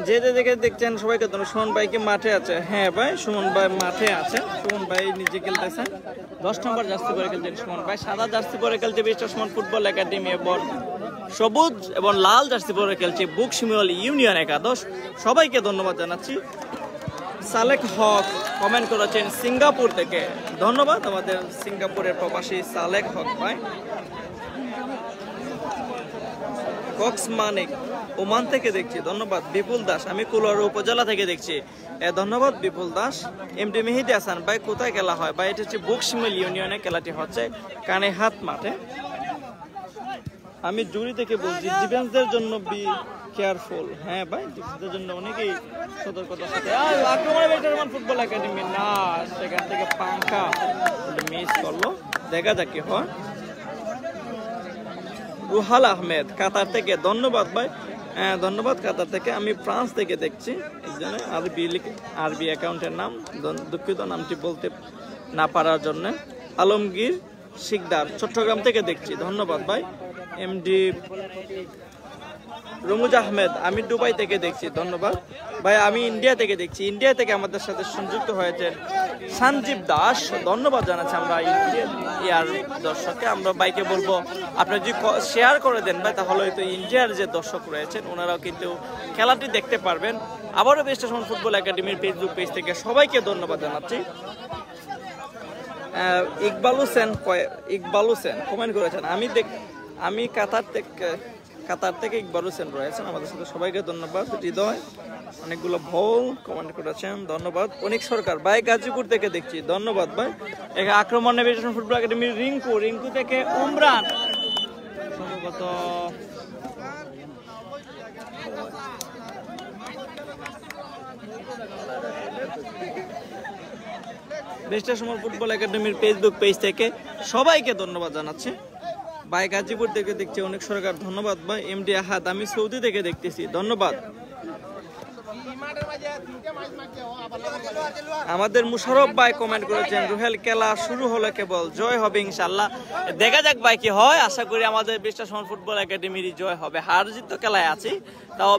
যে দেখে দেখছেন সবাইকে ধন্যবাদ। সুমন ভাই কি মাঠে আছে? হ্যাঁ ভাই, সুমন ভাই মাঠে আছে। সুমন ভাই নিজে খেলতেছেন, 10 নম্বর জার্সি পরে খেলছেন সুমন ভাই। সাদা জার্সি পরে খেলছে বেস্টার সুমন ফুটবল একাডেমি এবং সবুজ এবং লাল জার্সি পরে খেলছে বুকশিমুল ইউনিয়ন একাদশ। সবাইকে ধন্যবাদ জানাচ্ছি। সালেক হক কমেন্ট করেছেন সিঙ্গাপুর থেকে, ধন্যবাদ আমাদের সিঙ্গাপুরের প্রবাসী সালেক হক ভাই। কক্স মানিক ওমান থেকে দেখছি, ধন্যবাদ। বিপুল দাস, আমি কুলাউড়া উপজেলা থেকে দেখছি, ধন্যবাদ বিপুল দাস। এমডি মেহেদি হাসান ভাই, কোথায় খেলা হয় ভাই? এটা হচ্ছে বুকশিমুল ইউনিয়নে খেলাটি হচ্ছে কানেহাট মাঠে। আমি জুরি থেকে বলছি, ডিফেন্সদের জন্য বি কেয়ারফুল। হ্যাঁ ভাই, ডিফেন্সদের জন্য অনেকেই সতর্কতার সাথে। আক্রমণে বেস্টার সুমন ফুটবল একাডেমি না, সেখান থেকে পাঙ্খা মিস করলো। দেখা যাক কি হয়। রুহাল আহমেদ কাতার থেকে, ধন্যবাদ ভাই, ধন্যবাদ কাতার থেকে। আমি ফ্রান্স থেকে দেখছি, একজনে আরবি অ্যাকাউন্টের নাম, দুঃখিত নামটি বলতে না পারার জন্য। আলমগীর শিকদার চট্টগ্রাম থেকে দেখছি, ধন্যবাদ ভাই। এমডি রমুজ আহমেদ, আমি দুবাই থেকে দেখছি, ধন্যবাদ ভাই। আমি ইন্ডিয়া থেকে দেখছি, ইন্ডিয়া থেকে আমাদের সাথে সংযুক্ত হয়েছেন সঞ্জীব দাস, ধন্যবাদ জানাচ্ছি আমরা ইন্ডিয়ার দর্শককে। আমরা বাইকে বলবো আপনারা যদি শেয়ার করে দেন ভাই, তাহলে হয়তো ইন্ডিয়ার যে দর্শক রয়েছেন ওনারাও কিন্তু খেলাটি দেখতে পারবেন। আবারও বেস্টার সুমন ফুটবল একাডেমির ফেসবুক পেজ থেকে সবাইকে ধন্যবাদ জানাচ্ছি। ইকবাল হোসেন কমেন্ট করেছেন, আমি কাতার থেকে ইকবাল হোসেন রয়েছেন আমাদের সাথে, সবাইকে ধন্যবাদ। হৃদয় অনেকগুলো ভুল কমেন্ট করেছেন, ধন্যবাদ। অনেক সরকার ভাই গাজীপুর থেকে দেখছি, ধন্যবাদ ভাই। আক্রমণ নেভিগেশন ফুটবল একাডেমির রিঙ্কু থেকে উমরান, সম্ভবত বেস্টার সুমন ফুটবল একাডেমির ফেসবুক পেজ থেকে সবাইকে ধন্যবাদ জানাচ্ছি। ভাই গাজীপুর থেকে দেখছি অনেক সরকার, ধন্যবাদ ভাই। এমডি আহাদ, আমি সৌদি থেকে দেখতেছি, ধন্যবাদ। আমাদের মুশারফ ভাই কমেন্ট করেছেন, রুহেল খেলা শুরু হলো কেবল, জয় হবে ইনশাল্লাহ। দেখা যাক ভাই কি হয়, আশা করি আমাদের বেস্টাসমান ফুটবল একাডেমির জয় হবে। হার জিত তো খেলায় আছি, তাও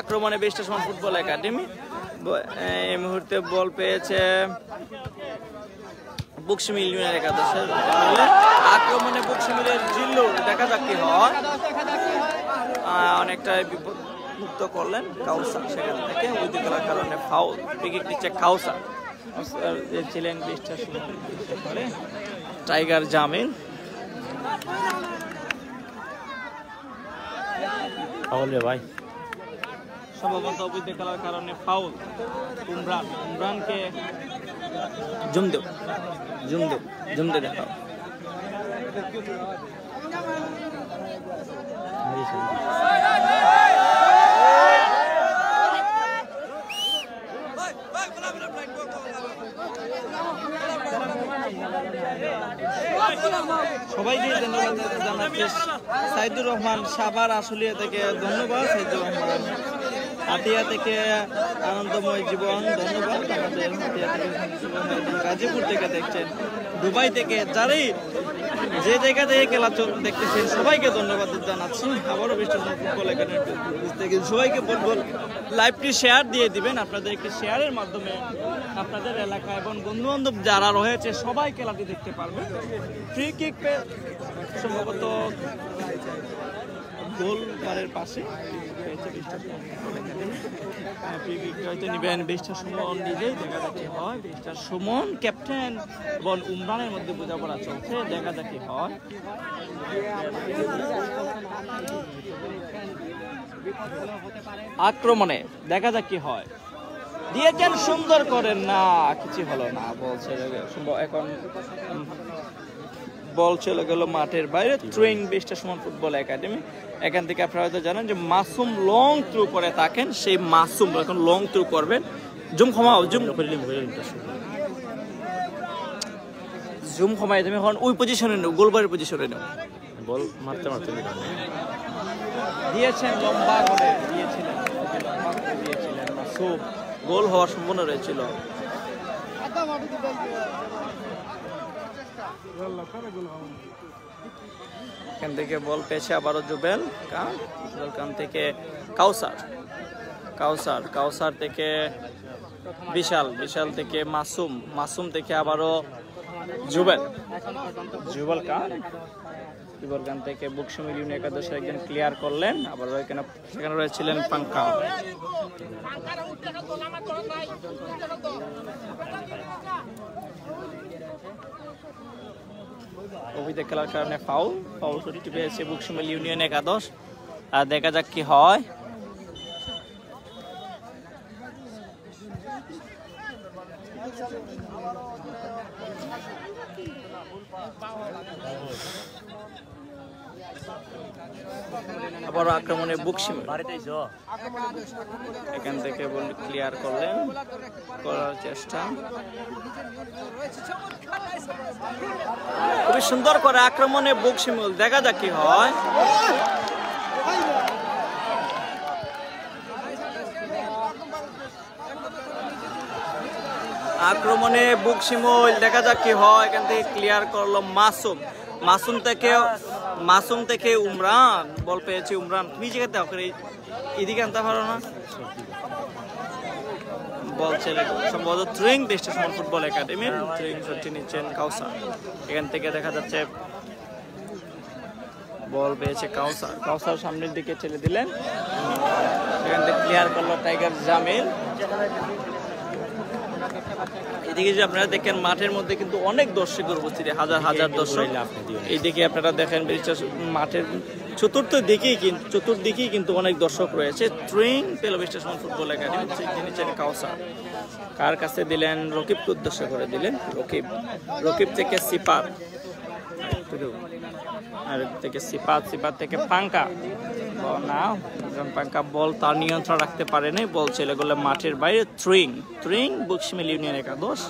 আক্রমণে বেস্টাসমান ফুটবল একাডেমি। এই মুহূর্তে বল পেয়েছে বক্সিমিল ইউনিয়ন একাদশের, আক্রমণে বক্সিমিলের জিল্লু, দেখা যাক কি হয়। অনেকটা বিপদ মুক্ত করলেন কাউসার সেখান থেকে, উইথ খেলার কারণে ফাউল, উইকেট নিচ্ছে কাউসার। ছিলেন টাইগার জামিল, ফাউল রে ভাই, সম্ভবত অবৈধ খেলার কারণে ফাউল। উমরানকে জমদে দেখাও। সবাইকে ধন্যবাদ জানাচ্ছি। সাইদুর রহমান সাভার আশুলিয়া থেকে ধন্যবাদ। সাইদুর রহমান হাতিয়া থেকে আনন্দময় জীবন, ধন্যবাদ। আমাদের হাতিয়া থেকে গাজীপুর থেকে দেখছেন, দুবাই থেকে, যারাই যে জায়গা থেকে খেলা দেখতেছেন সবাইকে ধন্যবাদ জানাচ্ছি। আবারও বেস্টাসমান ফুটবল একাডেমি থেকে সবাইকে বলবো লাইভটি শেয়ার দিয়ে দিবেন। আপনাদের একটি শেয়ারের মাধ্যমে আপনাদের এলাকা এবং বন্ধুবান্ধব যারা রয়েছে সবাই খেলাটি দেখতে পারবে। ফ্রি কিক সম্ভবত গোল বারের পাশে হয়তো নিবেন বেস্টার সুমন নিজেই, দেখা যাক কি হয়। বেস্টার সুমন ক্যাপ্টেন এবং উমরানের মধ্যে বোঝাপড়া চলছে, দেখা যাক কি হয়। আক্রমণে দেখা যাক কি হয়, দিয়েছেন সুন্দর করেন না, কিছু হলো না, বলছে এখন বল চলে গেল মাঠের বাইরে। থ্রোয়িং বেস্টাসমান ফুটবল একাডেমি। এখান থেকে আপনারা হয়তো জানেন যে মাসুম লং থ্রো করে থাকেন, সেই মাসুম এখন লং থ্রো করবেন। জুম কমাই তুমি এখন ওই পজিশনে নেও, গোলবারের পজিশনে নেও। বল মারতে দিয়েছেন লম্বা করে দিয়েছিলেন মাসুম, গোল হওয়ার সম্ভাবনা রয়েছিল। এখান থেকে বল পেয়েছে আবারও জুবেল খান থেকে কাউসার থেকে বিশাল থেকে মাসুম থেকে আবারও জুবেল খান থেকে বক্সিমিল ইউনিয়ন একাদশে একজন ক্লিয়ার করলেন। আবার সেখানে রয়েছিলেন পাঙ্কা। অভিযোগ খেলার কারণে ফাউল ছুটি পেয়েছে বক্সিমিল ইউনিয়ন একাদশ। আর দেখা যাক কি হয়। আবার আক্রমণে বক্সিমিল এখান থেকে বল ক্লিয়ার করার চেষ্টা, খুবই সুন্দর করে আক্রমণে বক্সিমিল, দেখা যাক কি হয়। আক্রমণে বক্সিমিল, দেখা যাক কি হয়। এখান থেকে ক্লিয়ার করলো মাসুম থেকে উমরান, বল পেয়েছে উমরান। তুমি জায়গাতে এদিকে আনতে পারো না, বল ছেলে সম্ভবত থ্রোয়িং বেস্টাসমান ফুটবল একাডেমির থ্রোয়িং শটটি নিচ্ছেন কাউসার। এখান থেকে দেখা যাচ্ছে বল পেয়েছে কাউসার সামনের দিকে ছেড়ে দিলেন। এখান থেকে ক্লিয়ার করলো টাইগার জামিল। এদিকে যে আপনারা দেখেন মাঠের মধ্যে কিন্তু অনেক দর্শকের উপস্থিতি, হাজার দর্শক। এইদিকে আপনারা দেখেন মাঠের চতুর্দিকেই কিন্তু অনেক দর্শক রয়েছে। ট্রেন পেল বেস্টাসমান ফুটবল একাডেমি নিচ্ছেন কাউসার। কার কাছে দিলেন? রকিবকে উদ্দেশ্য করে দিলেন। রকিব থেকে সিপাত, সিপাত থেকে পাঙ্কা না, পাঙ্কা বল তার নিয়ন্ত্রণ রাখতে পারেনি, বল চলে গেল মাঠের বাইরে। থ্রোয়িং বক্সিমিল ইউনিয়ন একাদশ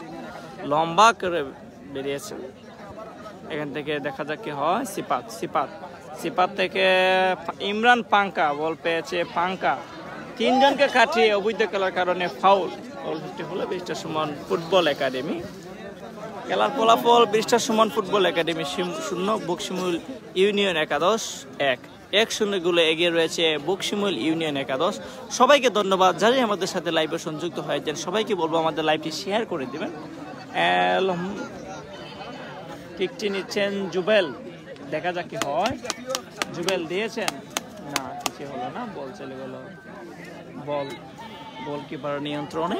লম্বা করে বেরিয়েছে। এখান থেকে দেখা যাক কি হয়। সিপাত থেকে ইমরান পাঙ্কা বল পেয়েছে। পাঙ্কা তিনজনকে কাটিয়ে অবৈধ খেলার কারণে ফাউল হলো ব্রিজটা সুমন ফুটবল একাডেমি। খেলার ফলাফল ব্রিজটা সুমন ফুটবল একাডেমি 0, বকশিমুল ইউনিয়ন একাদশ 1-0 গোলে এগিয়ে রয়েছে বকশিমুল ইউনিয়ন একাদশ। সবাইকে ধন্যবাদ যারা আমাদের সাথে লাইভে সংযুক্ত হয়েছেন, সবাইকে বলবো আমাদের লাইভটি শেয়ার করে দিবেন। কিকটি নিচ্ছেন জুবেল, দেখা যাক কি হয়। জুবেল দিয়েছেন না, কিছু হলো না, বল চলে গেল গোলকিপার নিয়ন্ত্রণে।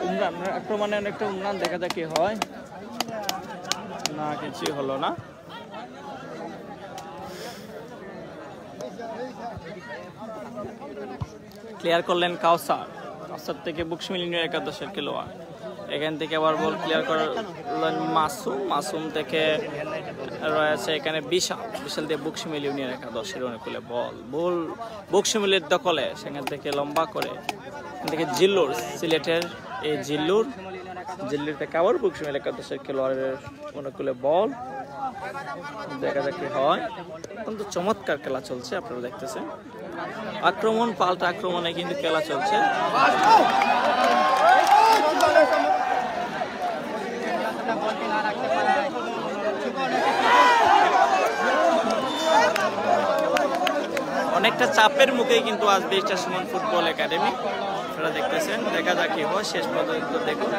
উমরান আক্রমণে অনেকটা উমরান, দেখা যাক কি হয়। না, কিছু হলো না। ক্লিয়ার করলেন কাউসার থেকে বকশিমুল ইউনিয়ন একাদশের খেলোয়াড়। এখান থেকে আবার বল ক্লিয়ার করলেন মাসুম থেকে রয়েছে এখানে বিশাল দিয়ে বকশিমুল ইউনিয়ন একাদশের অনুকূলে বল বকশিমুলের দখলে। সেখান থেকে লম্বা করে এখান থেকে জিল্লুর, সিলেটের এই জিল্লুর থেকে আবার বকশিমুল একাদশের খেলোয়াড়ের অনুকূলে বল, দেখা যাক কি হয়। অত্যন্ত চমৎকার খেলা চলছে, আপনারা দেখতেছেন। আক্রমণ পাল্টা আক্রমণে কিন্তু খেলা চলছে। অনেকটা চাপের মুখে কিন্তু আজ ব্রিজটা সুমন ফুটবল একাডেমি, আপনারা দেখতেছেন। দেখা যাক কি হয় শেষ পর্যন্ত, দেখুন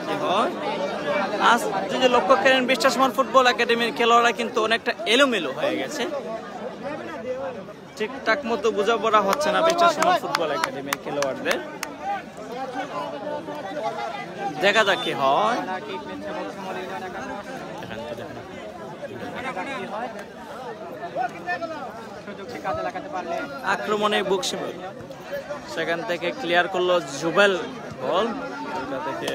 কি হয়। আজ যদি লক্ষ্য করেন ব্রিজটা সুমন ফুটবল একাডেমির খেলোয়াড়রা কিন্তু অনেকটা এলোমেলো হয়ে গেছে, ঠিকঠাক মতো বোঝাপড়া হচ্ছে না ব্রিজটা সুমন ফুটবল একাডেমির খেলোয়াড়দের। দেখা যাক কি হয়। আক্রমণে বকশিমুল, সেখান থেকে ক্লিয়ার করলো জুবেল বল থেকে।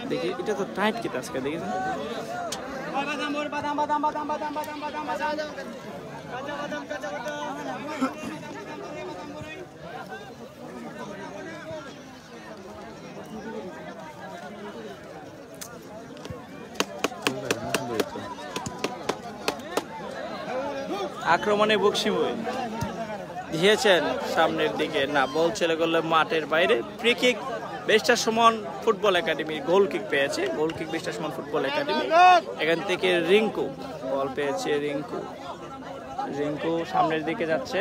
দেখি এটা তো টাইট কি আজকে দেখেছেন। আক্রমণে বকশিমুল দিয়েছেন সামনের দিকে, না, বল চলে গেল মাঠের বাইরে। ফ্রি কিক ব্রিজটা সুমন ফুটবল একাডেমি, গোল কিক পেয়েছে, গোল কিক ব্রিজটা সুমন ফুটবল একাডেমি। এখান থেকে রিঙ্কু বল পেয়েছে, রিঙ্কু সামনের দিকে যাচ্ছে।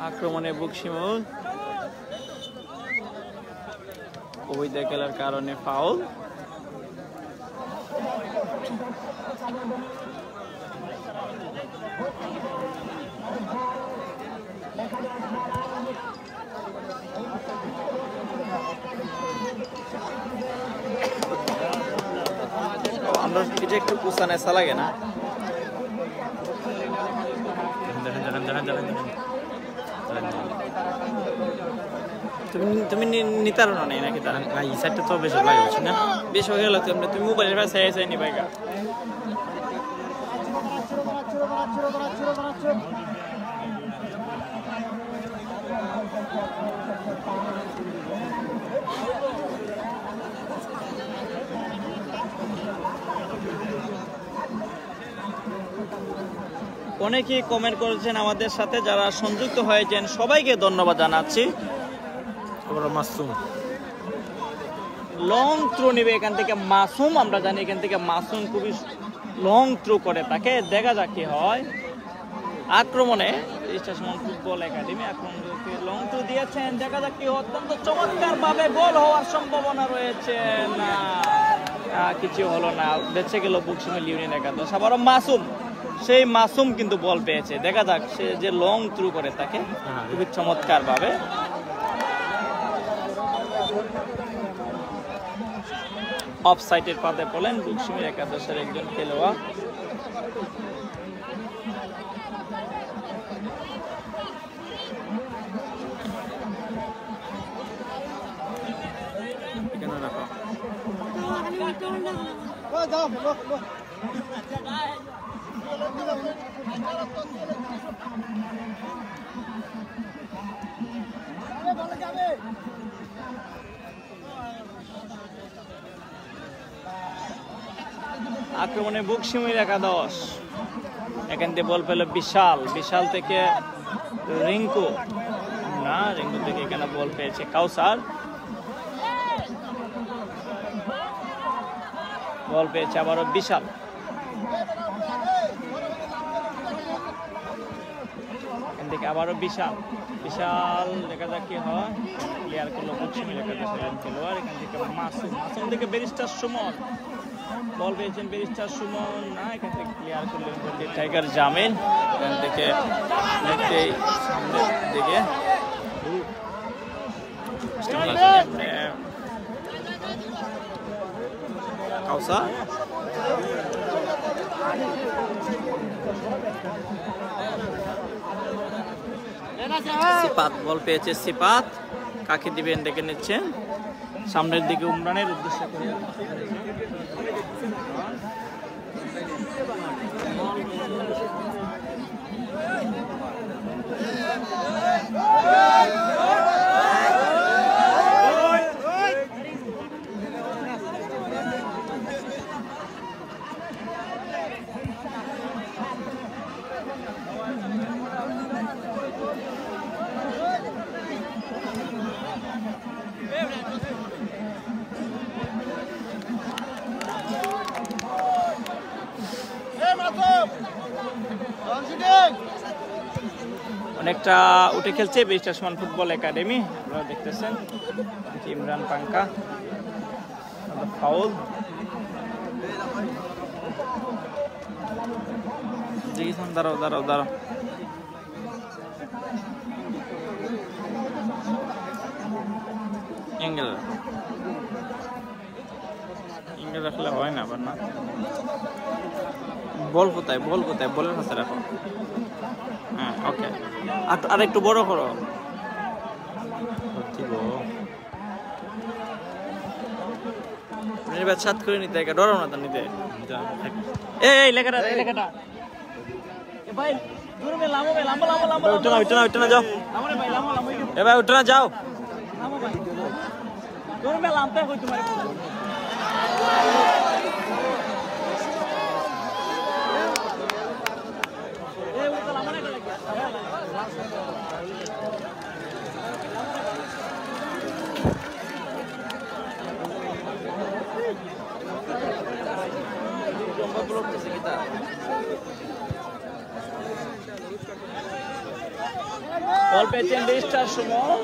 আক্রমণে বকশিমুল, অবৈধ খেলার কারণে ফাউল। আমরা এটা একটু কুসানে আসা লাগে না। তুমি নিতার না নেই নাকি? তারা এই সাইডটা তো বেশি লাগে হচ্ছে না, বেশি হয়ে গেল। তুমি মোবাইলের পাশে এসে নি ভাইগা। অনেকেই কমেন্ট করেছেন আমাদের সাথে, যারা সংযুক্ত হয়েছেন সবাইকে ধন্যবাদ জানাচ্ছি। মাসুম লং থ্রো নিবে এখান থেকে মাসুম, আমরা জানি এখান থেকে মাসুম খুবই লং থ্রো করে, তাকে দেখা যাক কি হয়। আক্রমণে স্টেশন ফুটবল একাডেমি আক্রমণকে লং টু দিয়েছেন, দেখা যাক কি অত্যন্ত চমৎকার ভাবে গোল হওয়ার সম্ভাবনা রয়েছে। না, কিছু হলো না, বেঁচে গেল বক্সিমিল ইউনিয়ন একাদশ। আবারও মাসুম, সেই মাসুম কিন্তু বল পেয়েছে, দেখা যাক সে যে লং থ্রু করে তাকে খুবই চমৎকার ভাবে। অফ সাইডের পাতে পড়লেন বক্সিমিল একাদশের একজন খেলোয়াড়। আক্রমণে বক্সিমিল একাদশ, এখান থেকে বল পেল বিশাল, বিশাল থেকে রিঙ্কু, না রিঙ্কু থেকে এখানে বল পেয়েছে কাউসার, বল পেয়েছে আবারও বিশাল। এখান থেকে আবারও বিশাল, বিশাল দেখা যাক কি হয়। ক্লিয়ার করলো বক্সিমিল একাদশের খেলোয়াড়। এখান থেকে মাসুম, মাসুম থেকে ব্যারিস্টার সুমন, বল পেয়েছেন ব্যারিস্টার সুমন, না এখান থেকে ক্লিয়ার করলেন টাইগার জামিল। এখান থেকে সামনের দিকে কাউসা, সিপাত বল পেয়েছে, সিপাত কাকে দিবেন দেখে নিচ্ছেন, সামনের দিকে উমরানের উদ্দেশ্যে করে অনেকটা উঠে খেলছে ব্যারিস্টার সুমন ফুটবল একাডেমি। আপনারা দেখতেছেন ইমরান পাঙ্কা, ফাউল, দাঁড়াও দাঁড়াও দাঁড়াও, এঙ্গেল এঙ্গেল রাখলে হয় না আবার, না বল কোথায়, বল কোথায়, বলের হাতে রাখো। হ্যাঁ ওকে, আর একটু বড় করো, সাত করে নিতে, ডরো না তার নিতে। এই লেখাটা, এই লেখাটা ভাই দূর মে লামো মে লাম্বা লাম্বা লাম্বা, উঠনা উঠনা উঠনা যাও, লামো রে ভাই লামো লামো, এ ভাই উঠনা যাও, লামো ভাই দূর মে লামতে কই তোমারে। বল পেয়েছেন ব্যারিস্টার সুমন,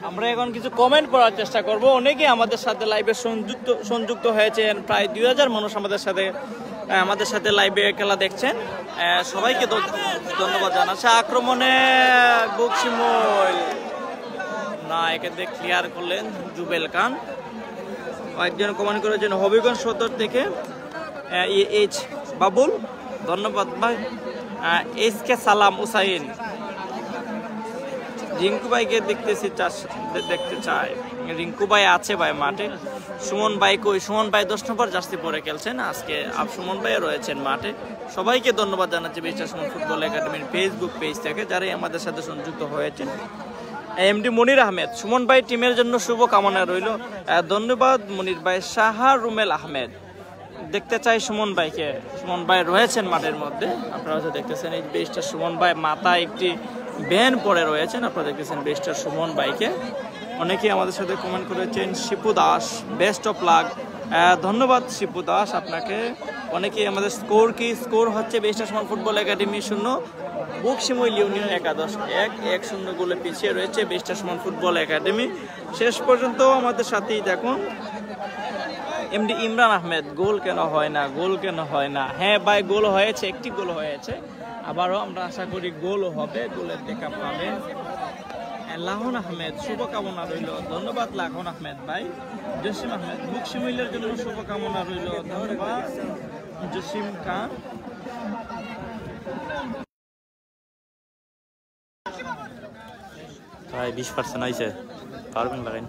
আমরা এখন কিছু কমেন্ট পড়ার চেষ্টা করব। অনেকেই আমাদের সাথে লাইভে সংযুক্ত হয়েছেন, প্রায় 2000 মানুষ আমাদের সাথে লাইভে খেলা দেখছেন। সবাইকে ধন্যবাদ জানাচ্ছি। আক্রমণে বুকশিমুল না, একে ক্লিয়ার করলেন জুবেল খান। একজন কমেন্ট করেছেন হবিগঞ্জ সদর থেকে এইচ বাবুল, ধন্যবাদ ভাই। এসকে সালাম উসাইন, রিঙ্কু ভাইকে দেখতে চাই। রিঙ্কু ভাই আছে ভাই মাঠে। সুমন ভাই কই? সুমন ভাই 10 নম্বর জার্সি পরে খেলছেন আজকে। সুমন ভাই রয়েছেন মাঠে। সবাইকে ধন্যবাদ জানাচ্ছি বিশ্বাস সুমন ফুটবল একাডেমির ফেসবুক পেজ থেকে যারাই আমাদের সাথে সংযুক্ত হয়েছেন। এমডি মনির আহমেদ, সুমন ভাই টিমের জন্য শুভ কামনা রইল। ধন্যবাদ মনির ভাই। শাহার রুমেল আহমেদ, দেখতে চাই সুমন ভাইকে। সুমন ভাই রয়েছেন মাঠের মধ্যে, আপনারা হয়তো দেখতেছেন এই বেস্টার সুমন ভাই মাথায় একটি ব্যান পরে রয়েছেন, আপনারা দেখতেছেন বেস্টার সুমন ভাইকে। অনেকেই আমাদের সাথে কমেন্ট করেছেন। Shipu Das, best of luck, ধন্যবাদ শিপু দাস আপনাকে। অনেকেই আমাদের স্কোর হচ্ছে বেস্টার সুমন ফুটবল একাডেমি 0, বুকশিমুল ইউনিয়ন একাদশ 1-0 গোলে পিছিয়ে রয়েছে বেস্টার সুমন ফুটবল একাডেমি। শেষ পর্যন্ত আমাদের সাথেই দেখুন। এমডি ইমরান আহমেদ, গোল কেন হয় না, গোল কেন হয় না? হ্যাঁ ভাই, গোল হয়েছে, একটি গোল হয়েছে, আবারও আমরা আশা করি গোলও হবে, গোলের দেখা পাবেন। লাহন আহমেদ, শুভকামনা রইল, ধন্যবাদ লাহন আহমেদ ভাই। জসিম আহমেদ, বুকশিমুলের জন্য শুভকামনা রইল, ধন্যবাদ জসিম খান। প্রায় 20% হয়েছে, পারবেন লাগাইন।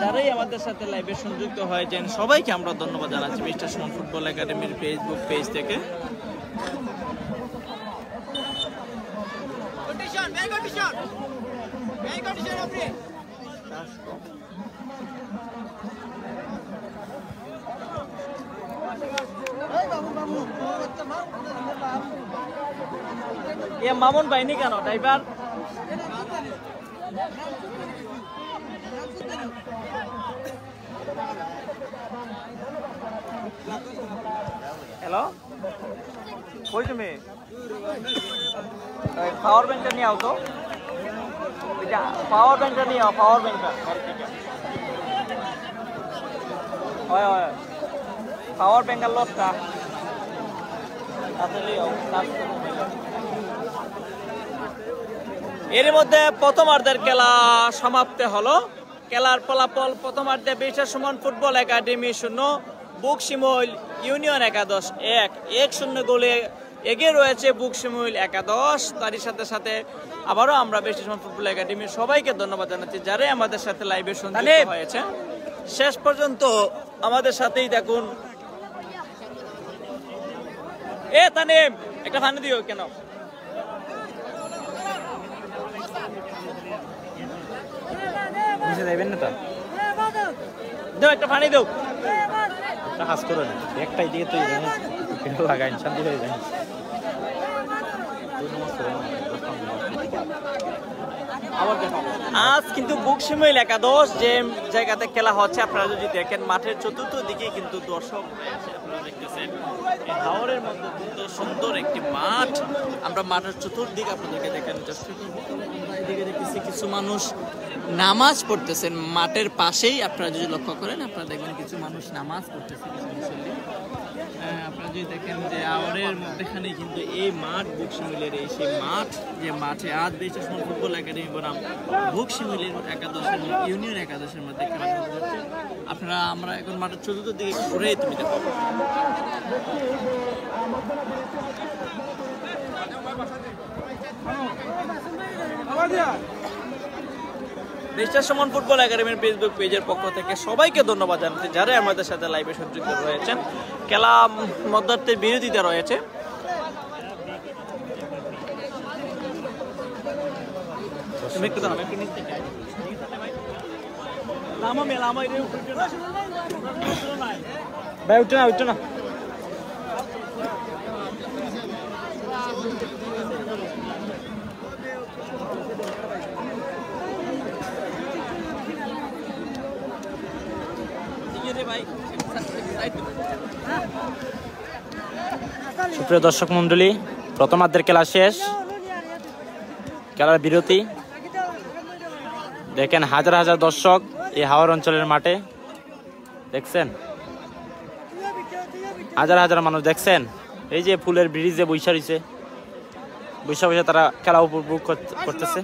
যারাই আমাদের সাথে লাইভে সংযুক্ত হয়েছেন সবাইকে আমরা ধন্যবাদ জানাচ্ছি মিস্টার সুমন ফুটবল একাডেমির ফেসবুক পেজ থেকে। মামুন ভাই নি কেন ড্রাইভার? হ্যালো, কই তুমি? পাওয়ার ব্যাংকটা নিয়ে আও তো, পাওয়ার ব্যাংকটা নিয়ে আও, পাওয়ার ব্যাংকটা। হয় হয়, পাওয়ার ব্যাংকের লসটা এর মধ্যে প্রথমার্ধের খেলা সমাপ্ত হলো। খেলার ফলাফল প্রথমার্ধে বিশ্বাস সুমন ফুটবল একাডেমি 0, বুকশিমুল ইউনিয়ন একাদশ 1-0 গোলে এগিয়ে রয়েছে বুকশিমুল একাদশ। তারই সাথে সাথে আবারও আমরা বিশ্বাস সুমন ফুটবল একাডেমির সবাইকে ধন্যবাদ জানাচ্ছি যারাই আমাদের সাথে লাইভে সংযুক্ত হয়েছে। শেষ পর্যন্ত আমাদের সাথেই দেখুন। তানিম, একটা পানি দিও কেন? যাবেন না তো, দাও একটা পানি দাও। একটা কাজ করো না, একটাই দিয়ে তুই লাগাইন, শান্তি হয়ে যায়। আজ কিন্তু বুকশিমুল একাদশ যে জায়গাতে খেলা হচ্ছে, আপনারা যদি দেখেন মাঠের চতুর্থ দিকে কিন্তু দর্শক রয়েছে, আপনারা দেখতেছেন হাওরের মধ্যে সুন্দর একটি মাঠ। আমরা মাঠের চতুর্দিকে আপনাদেরকে দেখেন, এদিকে দেখতেছি কিছু মানুষ নামাজ পড়তেছেন মাঠের পাশেই। আপনারা যদি লক্ষ্য করেন আপনারা দেখবেন কিছু মানুষ নামাজ পড়তেছে। আপনারা যদি দেখেন যে আওয়ারের মধ্যেখানে কিন্তু এই মাঠ বুকশিমুলের, এই সেই মাঠ যে মাঠে আজ বিশ্বাস সুমন ফুটবল একাডেমি বনাম বুকশিমুলের একাদশের ইউনিয়ন একাদশের মধ্যে খেলা হচ্ছে। আপনারা আমরা এখন মাঠের চতুর্থ দিকে ঘুরে তুমি দেখো। বিশ্বাস সুমন ফুটবল একাডেমির ফেসবুক পেজের পক্ষ থেকে সবাইকে ধন্যবাদ জানাচ্ছি যারা আমাদের সাথে লাইভে সংযুক্ত রয়েছেন। খেলা মধ্যার্থের বিরতিতে রয়েছে। ভাই উঠো না, উঠো না। সুপ্রিয় দর্শক মন্ডলী, প্রথমার্ধের খেলা শেষ। খেলার বিরতি। দেখেন হাজার হাজার দর্শক এই হাওর অঞ্চলের মাঠে, দেখছেন হাজার হাজার মানুষ দেখছেন। এই যে ফুলের ব্রিজে বৈশা রয়েছে, বৈশা বৈশা তারা খেলা উপভোগ করতেছে।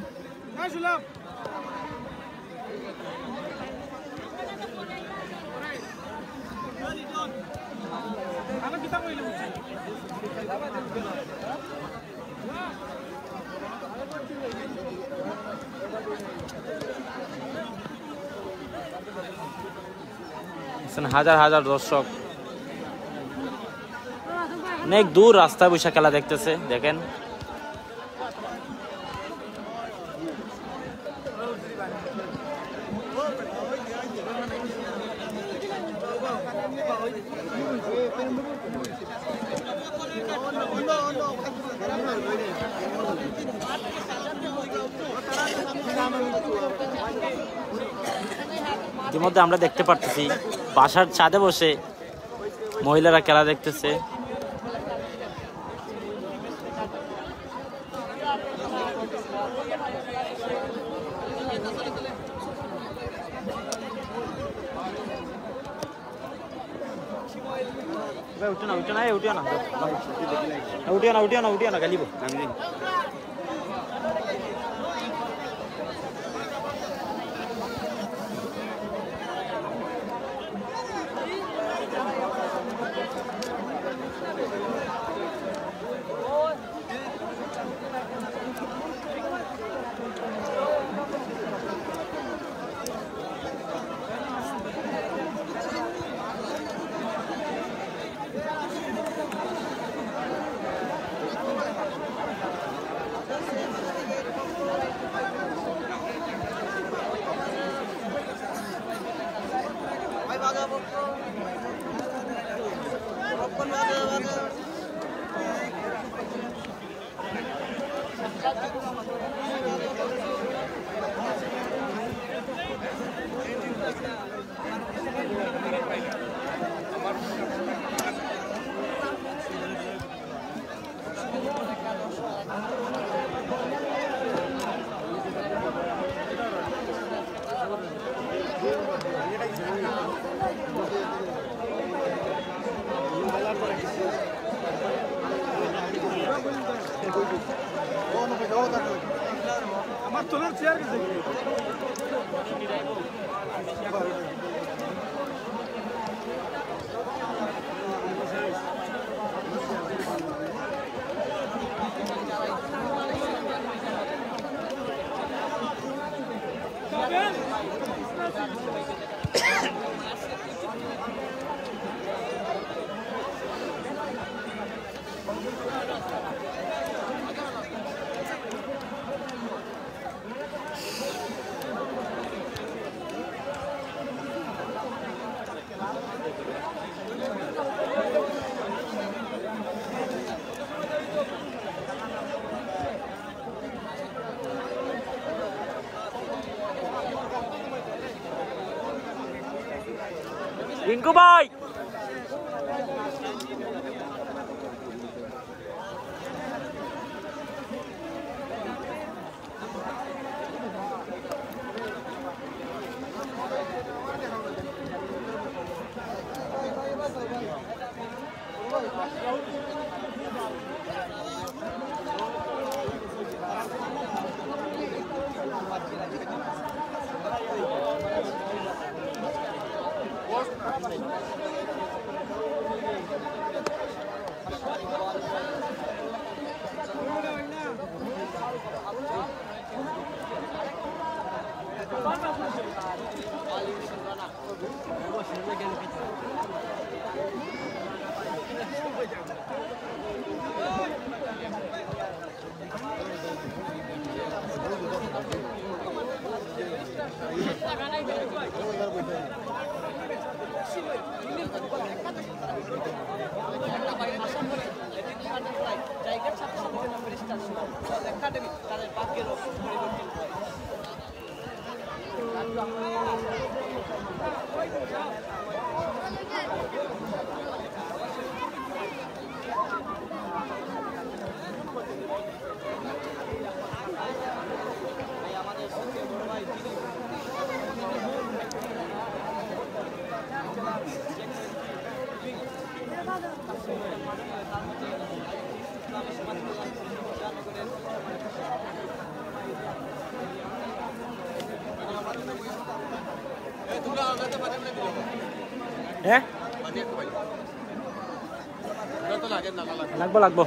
হাজার হাজার দর্শক অনেক দূর রাস্তায় বসে খেলা দেখতেছে। দেখেন ইতিমধ্যে আমরা দেখতে পারতেছি বাসার ছাদে বসে মহিলারা খেলা দেখতেছে। উঠিও না গালিব। আমার তোলার চেয়ার গেছে রিঙ্কু ভাই Post হ্যাঁ লাগবো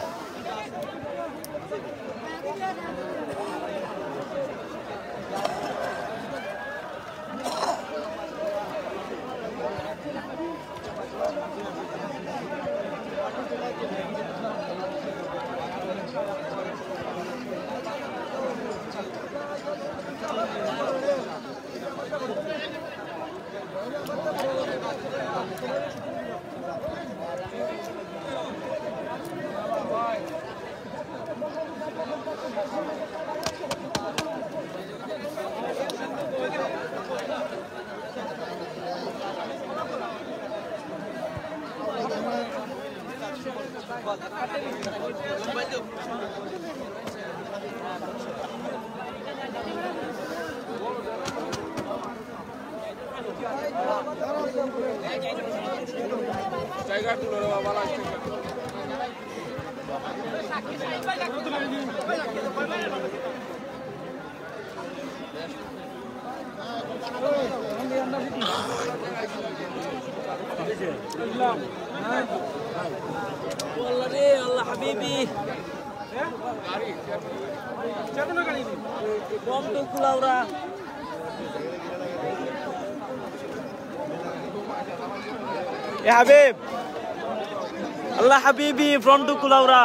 আল্লাহ হাবিবি from to Kulaura. Ya Habib, Allah Habibi from to Kulaura.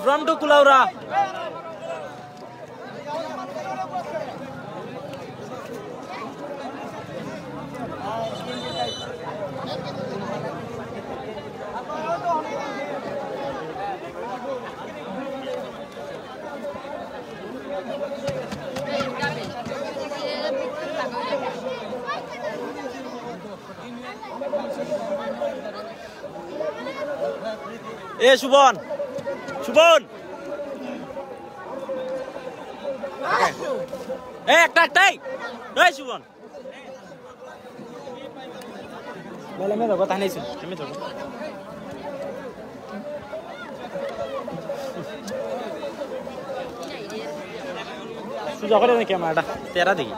From to Kulaura. Subon. Subon. Tak. Subon. Boleh me dapat tahan isu. Kami coba. Sudah kau ni kamera dah. Tera degi.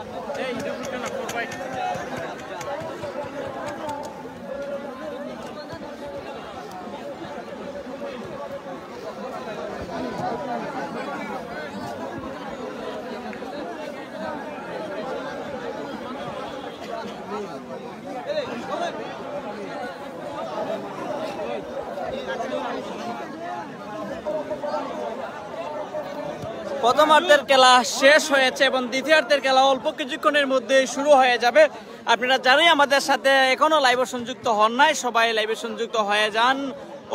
প্রথমার্ধের খেলা শেষ হয়েছে এবং দ্বিতীয়ার্ধের খেলা অল্প কিছুক্ষণের মধ্যে শুরু হয়ে যাবে। আপনারা যারাই আমাদের সাথে এখনো লাইভে সংযুক্ত হন নাই সবাই লাইভে সংযুক্ত হয়ে যান।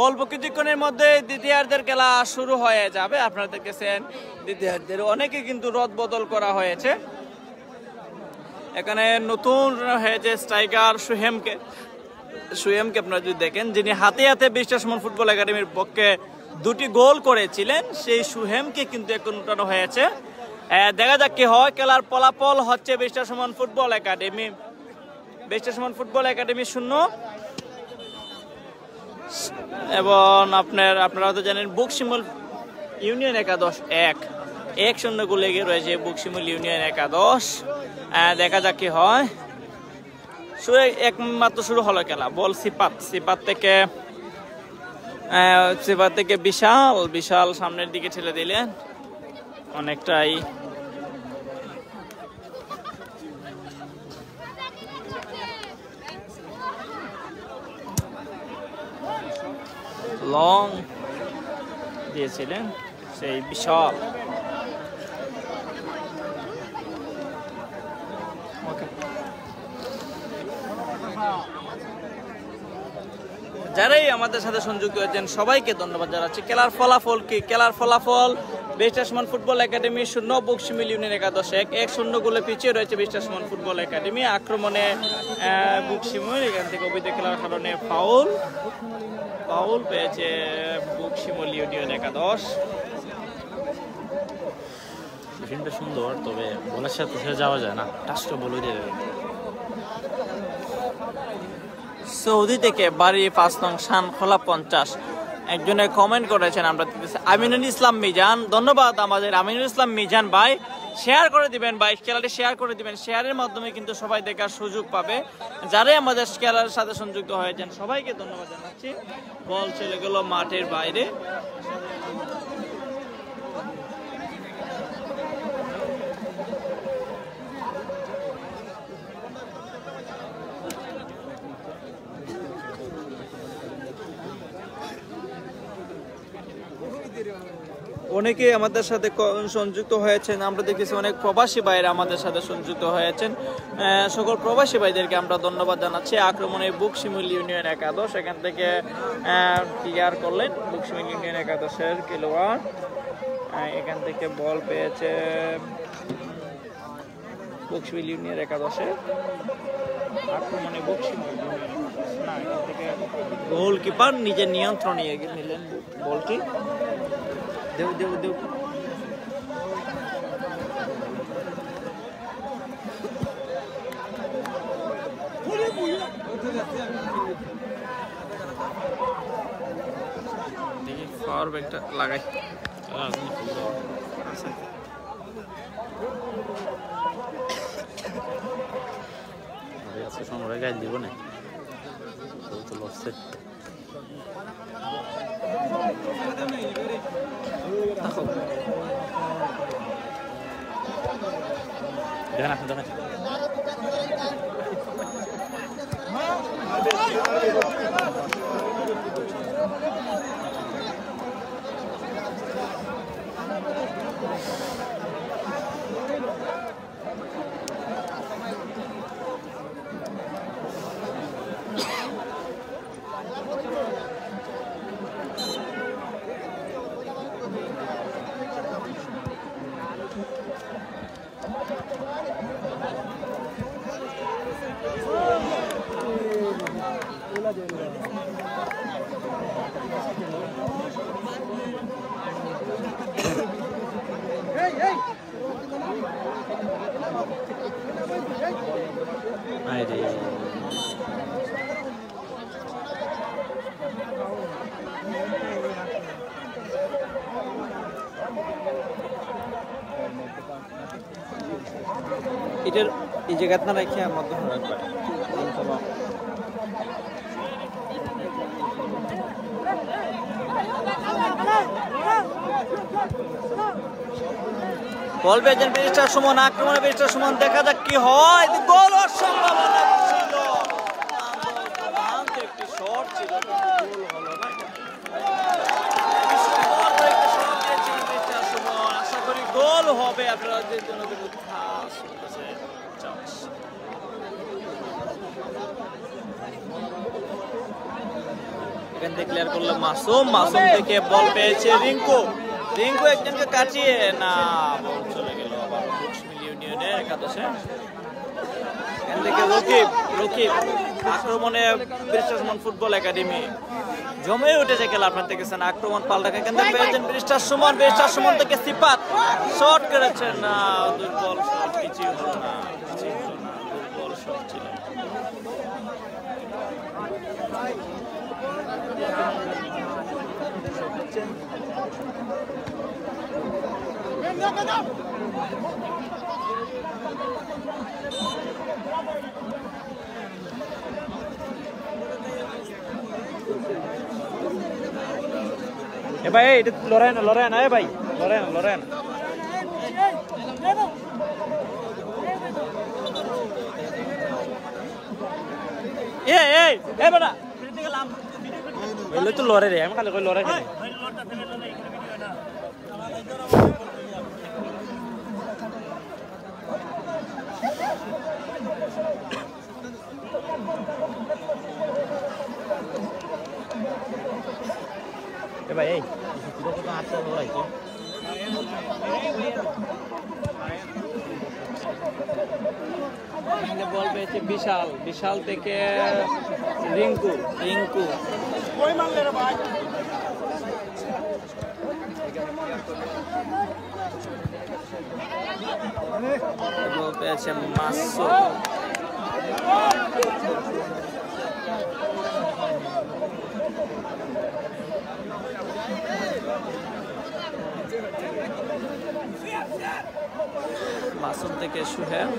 অল্প কিছুক্ষণের মধ্যে দ্বিতীয়ার্ধের খেলা শুরু হয়ে যাবে। আপনারা দেখেছেন দ্বিতীয়ার্ধের অনেকে কিন্তু রদ বদল করা হয়েছে। এখানে নতুন হয়েছে স্ট্রাইকার সুহেমকে আপনারা যদি দেখেন, যিনি হাতে হাতে বিশ্বাস মন ফুটবল একাডেমির পক্ষে দুটি গোল করেছিলেন, সেই সুহেমকে কিন্তু এখন উঠানো হয়েছে। দেখা যাক কি হয়। খেলার ফলাফল হচ্ছে বিশ্বাস মন ফুটবল একাডেমি 0 এবং আপনারা তো জানেন বুকশিমুল ইউনিয়ন একাদশ 1-0 গোলে এগিয়ে রয়েছে বুকশিমুল ইউনিয়ন একাদশ। দেখা যাক কি হয়। একমাত্র শুরু হলো খেলা। বল সিপাত থেকে বিশাল সামনের দিকে ঠেলে দিলেন অনেকটাই। লং দিয়েছিলেন সেই বিশাল। যারাই আমাদের সাথে সংযুক্ত হয়েছেন সবাইকে ধন্যবাদ জানাচ্ছি। খেলার ফলাফল কি? খেলার ফলাফল বিশ্বাসমন ফুটবল একাডেমি 0 বুকশিমুল ইউনিয়ন একাদশ 1-0 গোলে পিছিয়ে রয়েছে বিশ্বাসমন ফুটবল একাডেমি। আক্রমণে বুকশিমুল, এখান থেকে অবৈধ খেলার কারণে ফাউল পেয়েছে বুকশিমুল ইউনিয়ন একাদশ। ফিল্মটা সুন্দর, তবে বলের সাথে যাওয়া যায় না, টাচটা বলে দিয়ে। সৌদি থেকে বাড়ি 5 নং শানখোলা 50 একজনে কমেন্ট করেছেন, আমরা আমিনুল ইসলাম মিজান। ধন্যবাদ আমাদের আমিনুল ইসলাম মিজান ভাই। শেয়ার করে দিবেন ভাই, খেলাটি শেয়ার করে দিবেন। শেয়ারের মাধ্যমে কিন্তু সবাই দেখার সুযোগ পাবে। যারাই আমাদের খেলার সাথে সংযুক্ত হয়েছেন সবাইকে ধন্যবাদ জানাচ্ছি। বল চলে গেল মাঠের বাইরে। অনেকে আমাদের সাথে সংযুক্ত হয়েছেন, আমরা দেখতেছি অনেক প্রবাসী ভাইরা আমাদের সাথে সংযুক্ত হয়েছেন। সকল প্রবাসী ভাইদেরকে আমরা ধন্যবাদ জানাচ্ছি। আক্রমণে বুকশিমুল ইউনিয়ন একাদশ, এখান থেকে ক্লিয়ার করলেন বুকশিমুল ইউনিয়ন একাদশের খেলোয়াড়। এখান থেকে বল পেয়েছে বুকশিমুল ইউনিয়ন একাদশে। আক্রমণে বুকশিমুল ইউনিয়ন না, এখান থেকে গোলকিপার নিজের নিয়ন্ত্রণে নিলেন বলটি। দেউ দেউ দেউ দেখি পাওয়ার ব্যাগটা লাগাই। আজকে সময় গাইল দিব না তো লসছে। দেখেন আপনি দেখেন এটার এই জায়গাটা না রেখে আমার মধ্যে রাখবেন। বল পেয়েছেন ব্যারিস্টার সুমন, আক্রমণে ব্যারিস্টার সুমন, দেখা যাক কি হয়। গোল হওয়ার সম্ভাবনা ছিল, একটি শট ছিল, গোল হলো না। আশা করি গোল হবে। আপনারা যে জন্য এখান থেকে ক্লিয়ার করলো মাসুম, মাসুম থেকে বল পেয়েছে রিঙ্কু, রিঙ্কু একজনকে কাটিয়ে না, বল চলে গেল আবার বুকশিমুল ইউনিয়নের একাদশে। এখান থেকে রকিব, রকিব আক্রমণে ব্যারিস্টার সুমন ফুটবল একাডেমি জমে উঠেছে খেলা। আপনার দেখেছেন আক্রমণ পাল্টাকে এখান থেকে পেয়েছেন ব্যারিস্টার সুমন, ব্যারিস্টার সুমন থেকে সিফাত শট করেছেন না, দুর্বল শট, কিছুই হলো না, কিছুই হলো না, দুর্বল শট ছিল। এ ভাই এটা লড়াই না, লড়াই না, এ ভাই লড়াই না, লড়াই না। এ বেটা বললে তো লড়াই রে, আমি খালি কই লড়াই না। এ ভাই এই কত আছে লড়াই তো বল পেয়েছে বিশাল, বিশাল থেকে রিঙ্কু, রিঙ্কু বল পেয়েছে মাসুম, মাসুম থেকে সুহেব,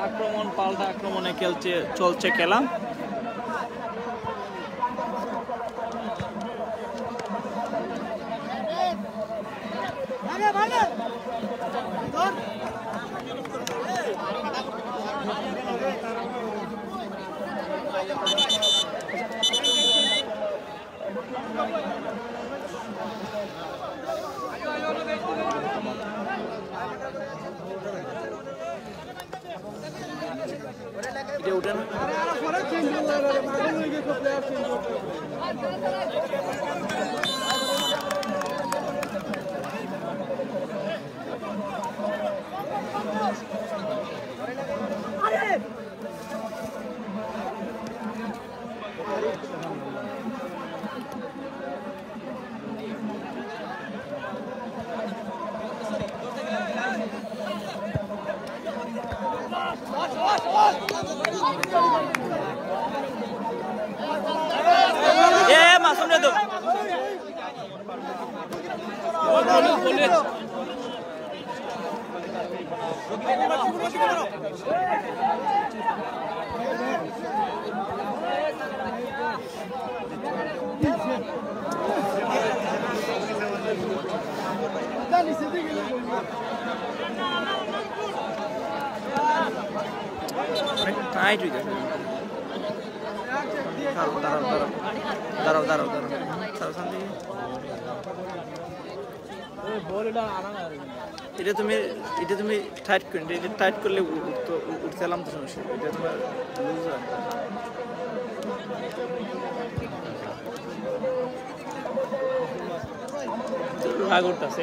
আক্রমণ পাল্টা আক্রমণে চলছে খেলা। উঠে না মাসুম রে তো টাইট হয়ে যাবে। দাঁড়াও দাঁড়াও দাঁড়াও এটা তুমি টাইট করে এটা টাইট করলে উঠতেলাম তো সমস্যা। এটা তোমার লুজ হয়। রাগ উঠতেছে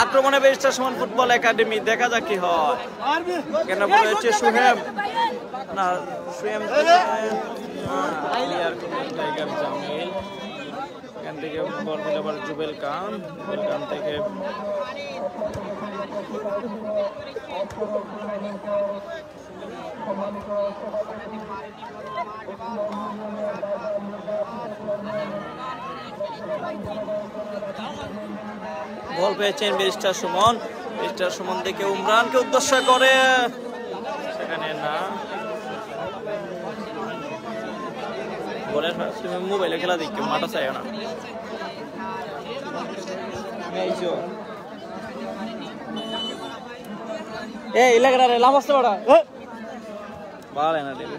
আক্রমণে বেশটা সমান ফুটবল একাডেমি, দেখা যাক কি হয়। কেন বলে হচ্ছে সুহেব না সুহেব এখান থেকে বল পেল আবার জুবেল খান থেকে বল পেয়েছেন ব্যারিস্টার সুমন থেকে উমরানকে উদ্দেশ্য করে সেখানে না বলে তুমি মোবাইলে খেলা দেখো মাঠে চাই না এলাকাটা লামাস্তে বড় ভালো না দেবে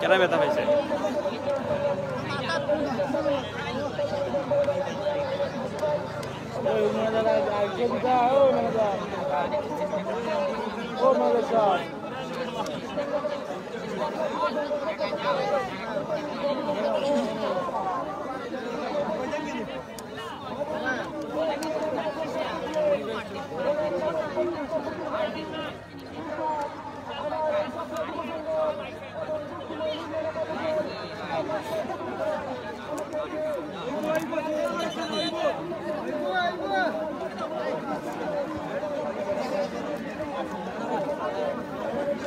কেনা ব্যথা পাইছে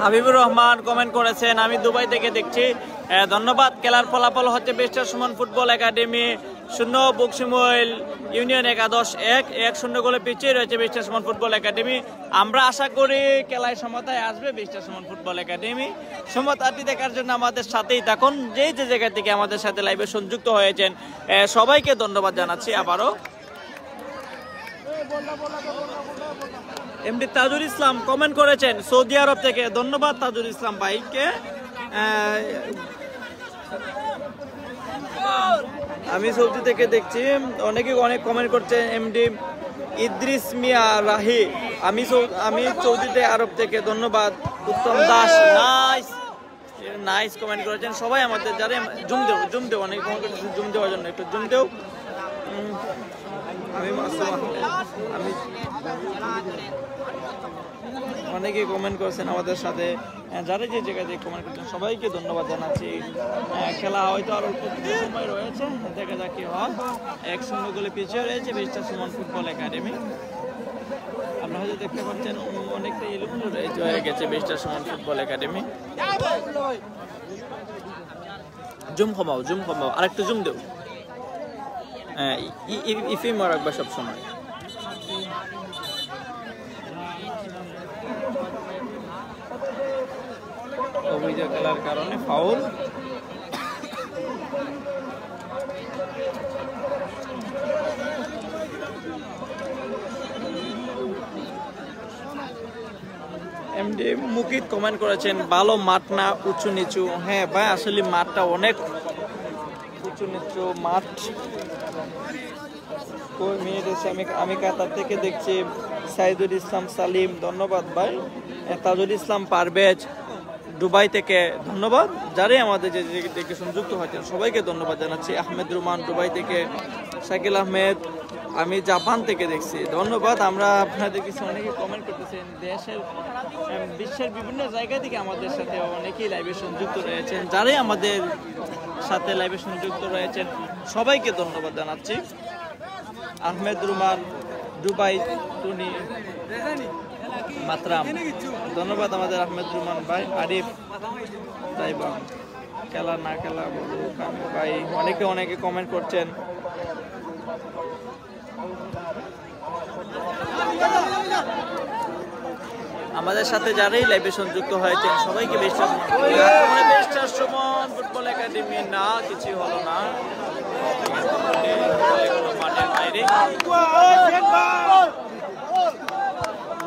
হাবিবুর রহমান কমেন্ট করেছেন, আমি দুবাই থেকে দেখছি। ধন্যবাদ। খেলার ফলাফল হচ্ছে বেস্টার সুমন ফুটবল একাডেমি 0, বকশিমইল ইউনিয়ন একাদশ 1-0 গোলে পিছিয়ে রয়েছে বেস্টার সুমন ফুটবল একাডেমি। আমরা আশা করি খেলায় সমতায় আসবে বেস্টার সুমন ফুটবল একাডেমি। সমতাটি দেখার জন্য আমাদের সাথেই থাকুন। যে জায়গা থেকে আমাদের সাথে লাইভে সংযুক্ত হয়েছেন সবাইকে ধন্যবাদ জানাচ্ছি আবারও। এমডি তাজুল ইসলাম কমেন্ট করেছেন সৌদি আরব থেকে, ধন্যবাদ তাজুল ইসলাম ভাইকে। আমি সৌদি থেকে দেখছি, অনেকে অনেক কমেন্ট করছে। এমডি ইদ্রিস মিয়া রাহি, আমি সৌদি আরব থেকে, ধন্যবাদ। উত্তম দাস নাইস কমেন্ট করেছেন সবাই আমাদের। যারা জুম দেও অনেক কমেন্ট করছেন, জুম দেওয়ার জন্য একটু জুম দেও। আমি অনেকে কমেন্ট করছেন আমাদের সাথে, যারা যে জায়গায় কমেন্ট করছেন সবাইকে ধন্যবাদ জানাচ্ছি। খেলা হয়তো আরো সময় রয়েছে, দেখা যাক কি হয়। 1-0 গোলে পিছিয়ে রয়েছে বেস্টার সুমন ফুটবল একাডেমি। আপনারা হয়তো দেখতে পাচ্ছেন অনেকটা এলোমেলো হয়ে গেছে বেস্টার সুমন ফুটবল একাডেমি। জুম কমাও আরেকটু জুম দেও। ইফিম রাখবা সবসময়। অভিযোগ খেলার কারণে ফাউল। এমডি মুকিত কমেন্ট করেছেন, ভালো মাঠ না উঁচু নিচু। হ্যাঁ ভাই, আসলে মাঠটা অনেক উঁচু নিচু মাঠ। আমি কাতার থেকে দেখছি। সাইদুল ইসলাম সালিম, ধন্যবাদ ভাই। তাজুল ইসলাম পারভেজ দুবাই থেকে, ধন্যবাদ। যারাই আমাদের যে থেকে সংযুক্ত হয়েছেন সবাইকে ধন্যবাদ জানাচ্ছি। আহমেদ রুমান দুবাই থেকে, শাকিল আহমেদ আমি জাপান থেকে দেখছি, ধন্যবাদ। আমরা আপনাদের কিছু অনেকে কমেন্ট করতেছেন, বিশ্বের বিভিন্ন জায়গা থেকে আমাদের সাথে অনেকেই লাইভে সংযুক্ত রয়েছেন। যারাই আমাদের সাথে লাইভে সংযুক্ত রয়েছেন সবাইকে ধন্যবাদ জানাচ্ছি। আহমেদ রুমান দুবাই, টুনি মাতরাম, ধন্যবাদ আমাদের আহমেদ রুমান ভাই। আরিফ তাইবা, খেলা না খেলা বলুক আমি ভাই, অনেকে কমেন্ট করছেন। আমাদের সাথে যারাই লাইভে সংযুক্ত হয়েছেন সবাইকে বেস্টার সুমন ফুটবল একাডেমি না কিছু হলো না, মাঠের বাইরে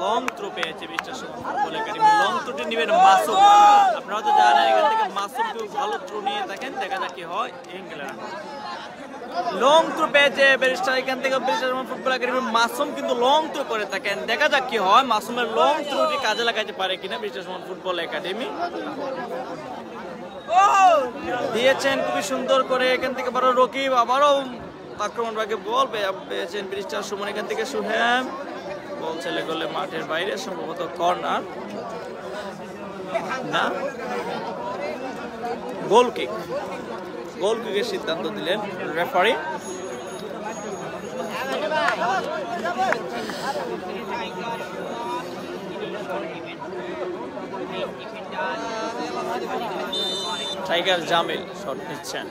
লং থ্রো পেয়েছে বেস্টার সুমন ফুটবল একাডেমি। লং থ্রোটি নেবেন মাসুম, আপনারা তো জানেন এখান থেকে মাসুম কেউ ভালো থ্রো নিয়ে থাকেন, দেখা যাক কি হয়। লং থ্রো পেয়েছে বেস্টার, এখান থেকে বেস্টার সুমন ফুটবল একাডেমি মাসুম কিন্তু লং থ্রো করে থাকেন, দেখা যাক কি হয়। মাসুমের লং থ্রোটি কাজে লাগাইতে পারে কিনা বেস্টার সুমন ফুটবল একাডেমি। দিয়েছেন খুবই সুন্দর করে, এখান থেকে আবারও রকিব, আবারও আক্রমণ ভাগে বল পেয়েছেন বেস্টার সুমন। এখান থেকে সুহেম, বল ছেলে গোলে মাঠের বাইরে, সম্ভবত কর্নার না গোল কিকের সিদ্ধান্ত দিলেন রেফারি। টাইগার জামিল শট নিচ্ছেন।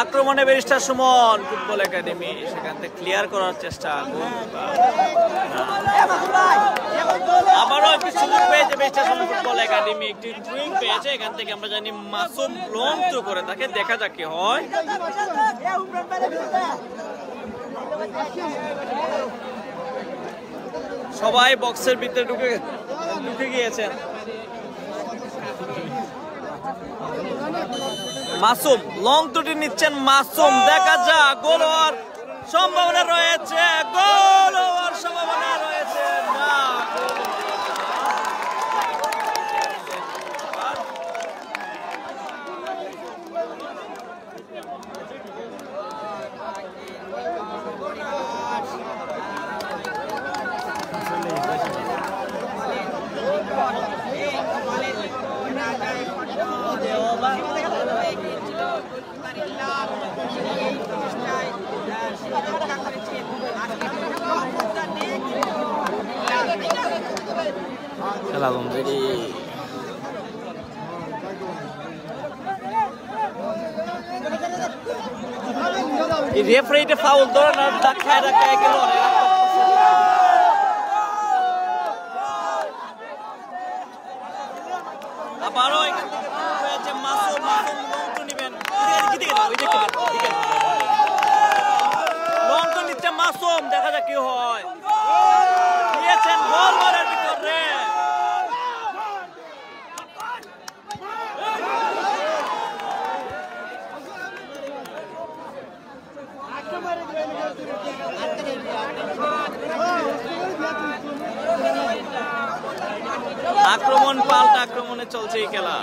আক্রমণে ব্যারিস্টার সুমন ফুটবল একাডেমি, সেখান থেকে ক্লিয়ার করার চেষ্টা। আবারও একটি সুযোগ পেয়েছে ব্যারিস্টার সুমন ফুটবল একাডেমি, একটি থ্রোইং পেয়েছে। এখান থেকে আমরা জানি মাসুম লং থ্রো করে তাকে, দেখা যাক কি হয়। সবাই বক্সের ভিতরে ঢুকে গিয়েছেন। মাসুম লং টুটি নিচ্ছেন, মাসুম দেখা যাক গোল হওয়ার সম্ভাবনা রয়েছে, গোল হওয়ার সম্ভাবনা রয়েছে না। রেফারিটা ফাউল ধরে না, ধাক্কায় ধাক্কায় গেল। আবারও এখান থেকে হয়েছে মাসুম, লং নিবেন, লং নিচ্ছে মাসুম, দেখা যাক কি হয়। দিয়েছেন বল মারার ভিতরে, আক্রমণ পাল্টা আক্রমণে চলছে এই খেলা।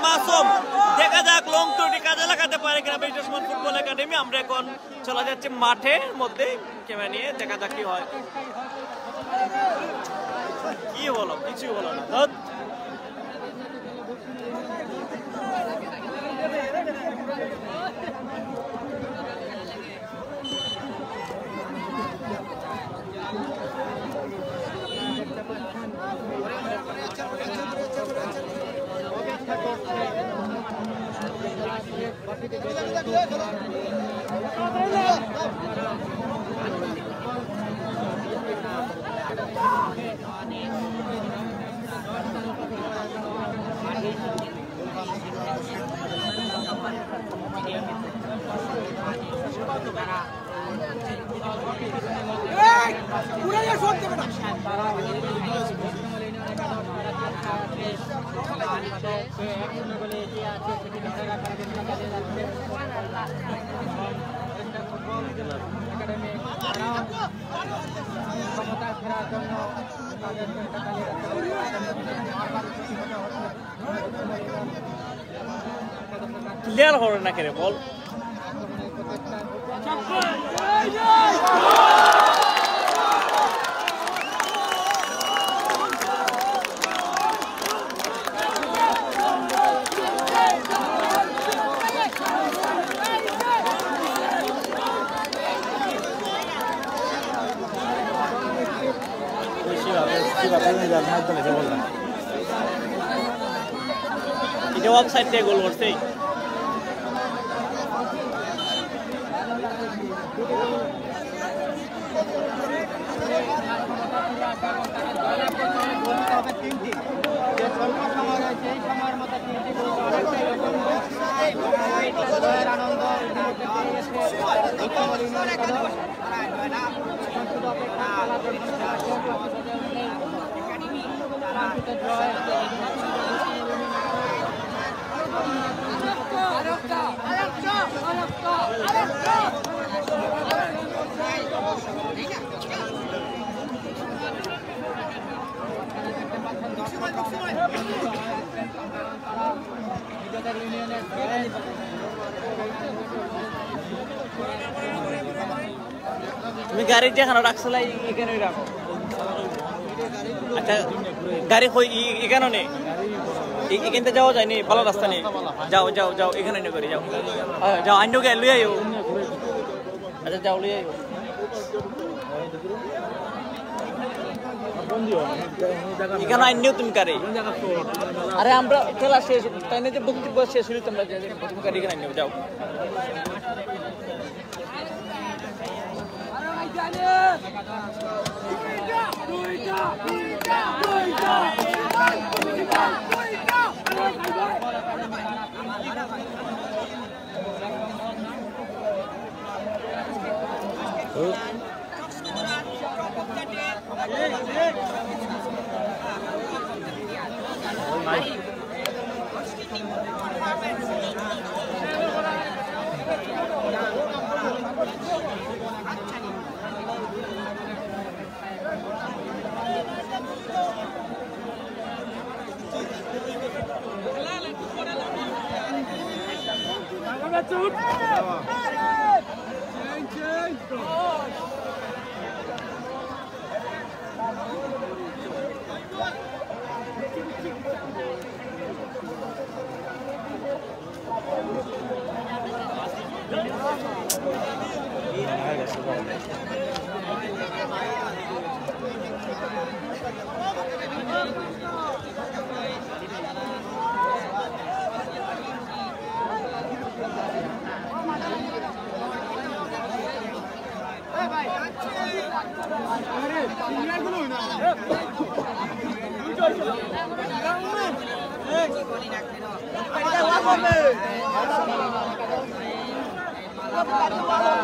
মাসুম, দেখা যাক লং টুটি কাজে লাগাতে পারে কিনা ব্যারিস্টার সুমন ফুটবল একাডেমি। আমরা এখন চলে যাচ্ছি মাঠের মধ্যে ক্যামেরা নিয়ে, দেখা যাক কি হয়। কি হলো, কিছুই হলো না। 1-0 গোলে এগিয়ে আছে সেটি ধরে রাখার চেষ্টা চালিয়ে যাচ্ছে একাডেমি তারাও ক্ষমতা ফেরার জন্য তাদের চেষ্টা চালিয়ে যাচ্ছে ক্লিয়ার হবে না কেন বল এটা অফসাইড থেকে গোল করছে তুমি গাড়ি যেখানে রাখছো এখানে রাখো আচ্ছা গাড়ি এখানে নেই এখান থেকে যাওয়া যায়নি ভালো রাস্তা নেই যাও যাও যাও এখানে নিয়ে করে যাও যাও আইনকে লুই আইও আচ্ছা যাও লুই আইও এখানে আইনিও তুমি গাড়ি আরে আমরা খেলা শেষ তাই না যে বক্তব্য শেষ হইল তোমরা তুমি গাড়ি এখানে আইনিও যাও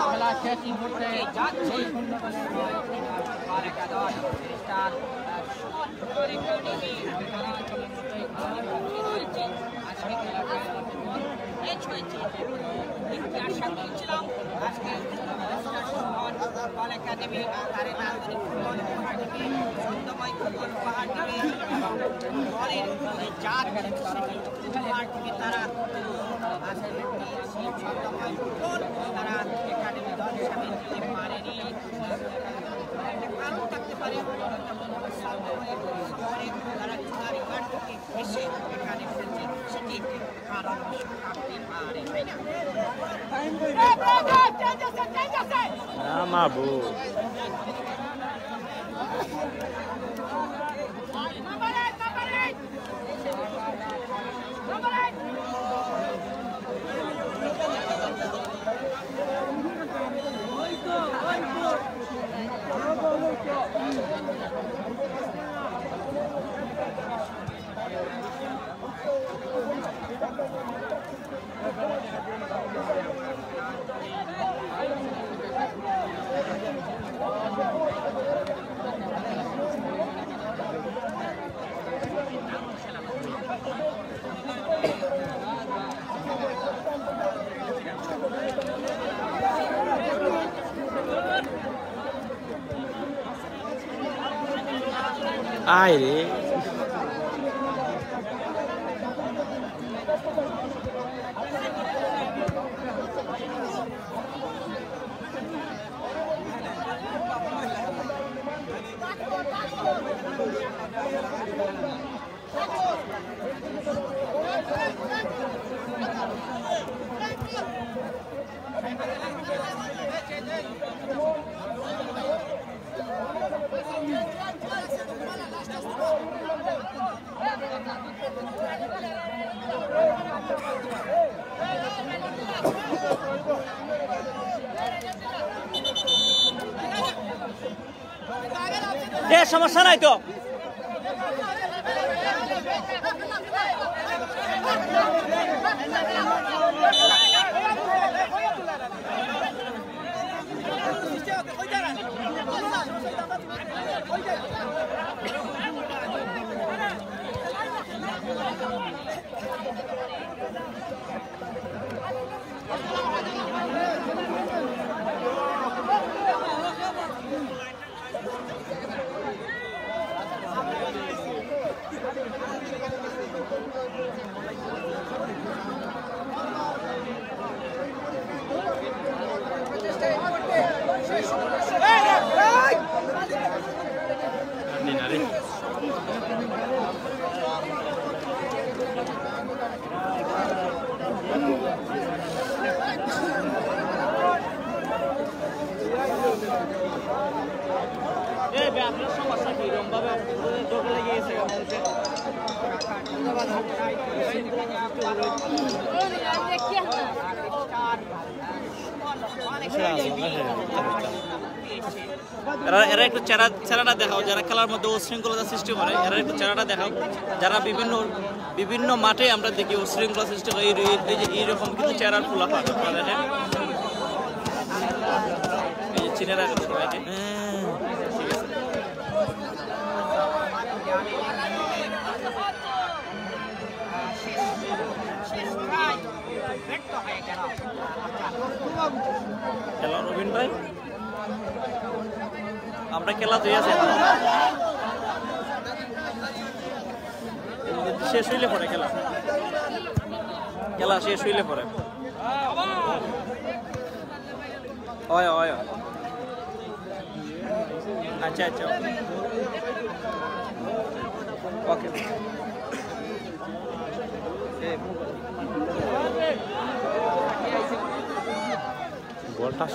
খেলা শেষ মুহূর্তে যাচ্ছে একাডেমি তারে নাগরিক ফুটবল সুন্দরময় ফুটবল উপহার দেবে বলের জাত সেটি উপহার থেকে তারা সুন্দরময় ফুটবল তারা একাডেমি দল সামিল হতে পারেনি কারণ থাকতে পারে তারা চুনারি মাঠ থেকে এসে এখানে ফেলছে সেটি কারণ থাকতে পারে তাই না Mabu. আয় রে সমস্যা নাই তো এরা একটু চেহারাটা দেখাও, যারা খেলার মধ্যে উশৃঙ্খলতা সৃষ্টি করে এরা একটু চেহারাটা দেখাও। যারা বিভিন্ন মাঠে আমরা দেখি উশৃঙ্খলা সৃষ্টি করে এইরকম কিন্তু চেহারার ফুলাফা দেখেন, এই যে চিনে রাখা সবাইকে। খেলা রবিন ভাই, আমরা খেলা দুই আছে, শেষ হইলে পরে খেলা শেষ হইলে পরে আচ্ছা আচ্ছা ওকে। বলটা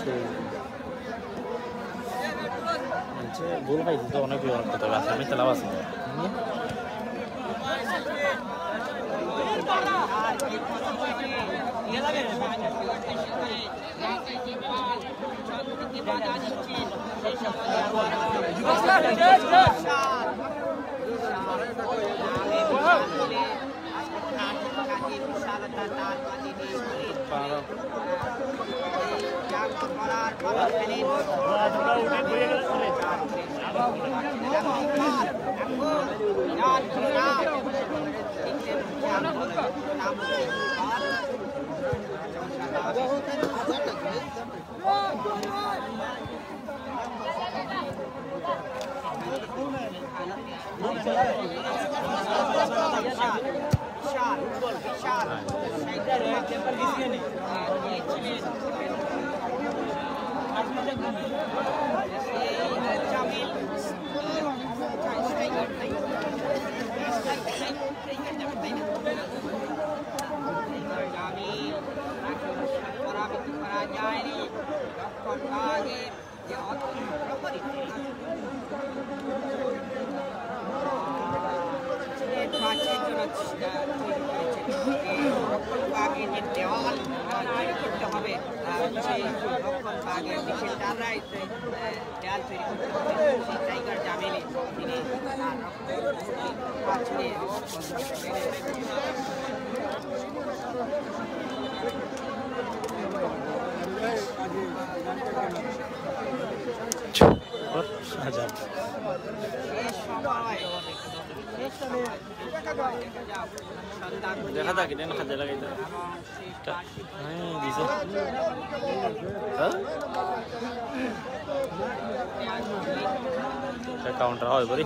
গোল খাইছি তো অনেক কথা আছে, আমি তেলাও আছি দেখা থাকি না খাজা লাগাইতে দিছে কাউন্টার হয় বলি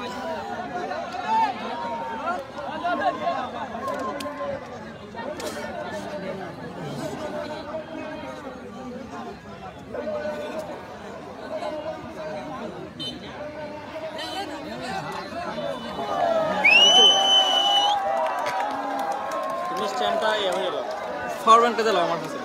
পাওয়ার ব্যাংকটা দিলাম আমার কাছে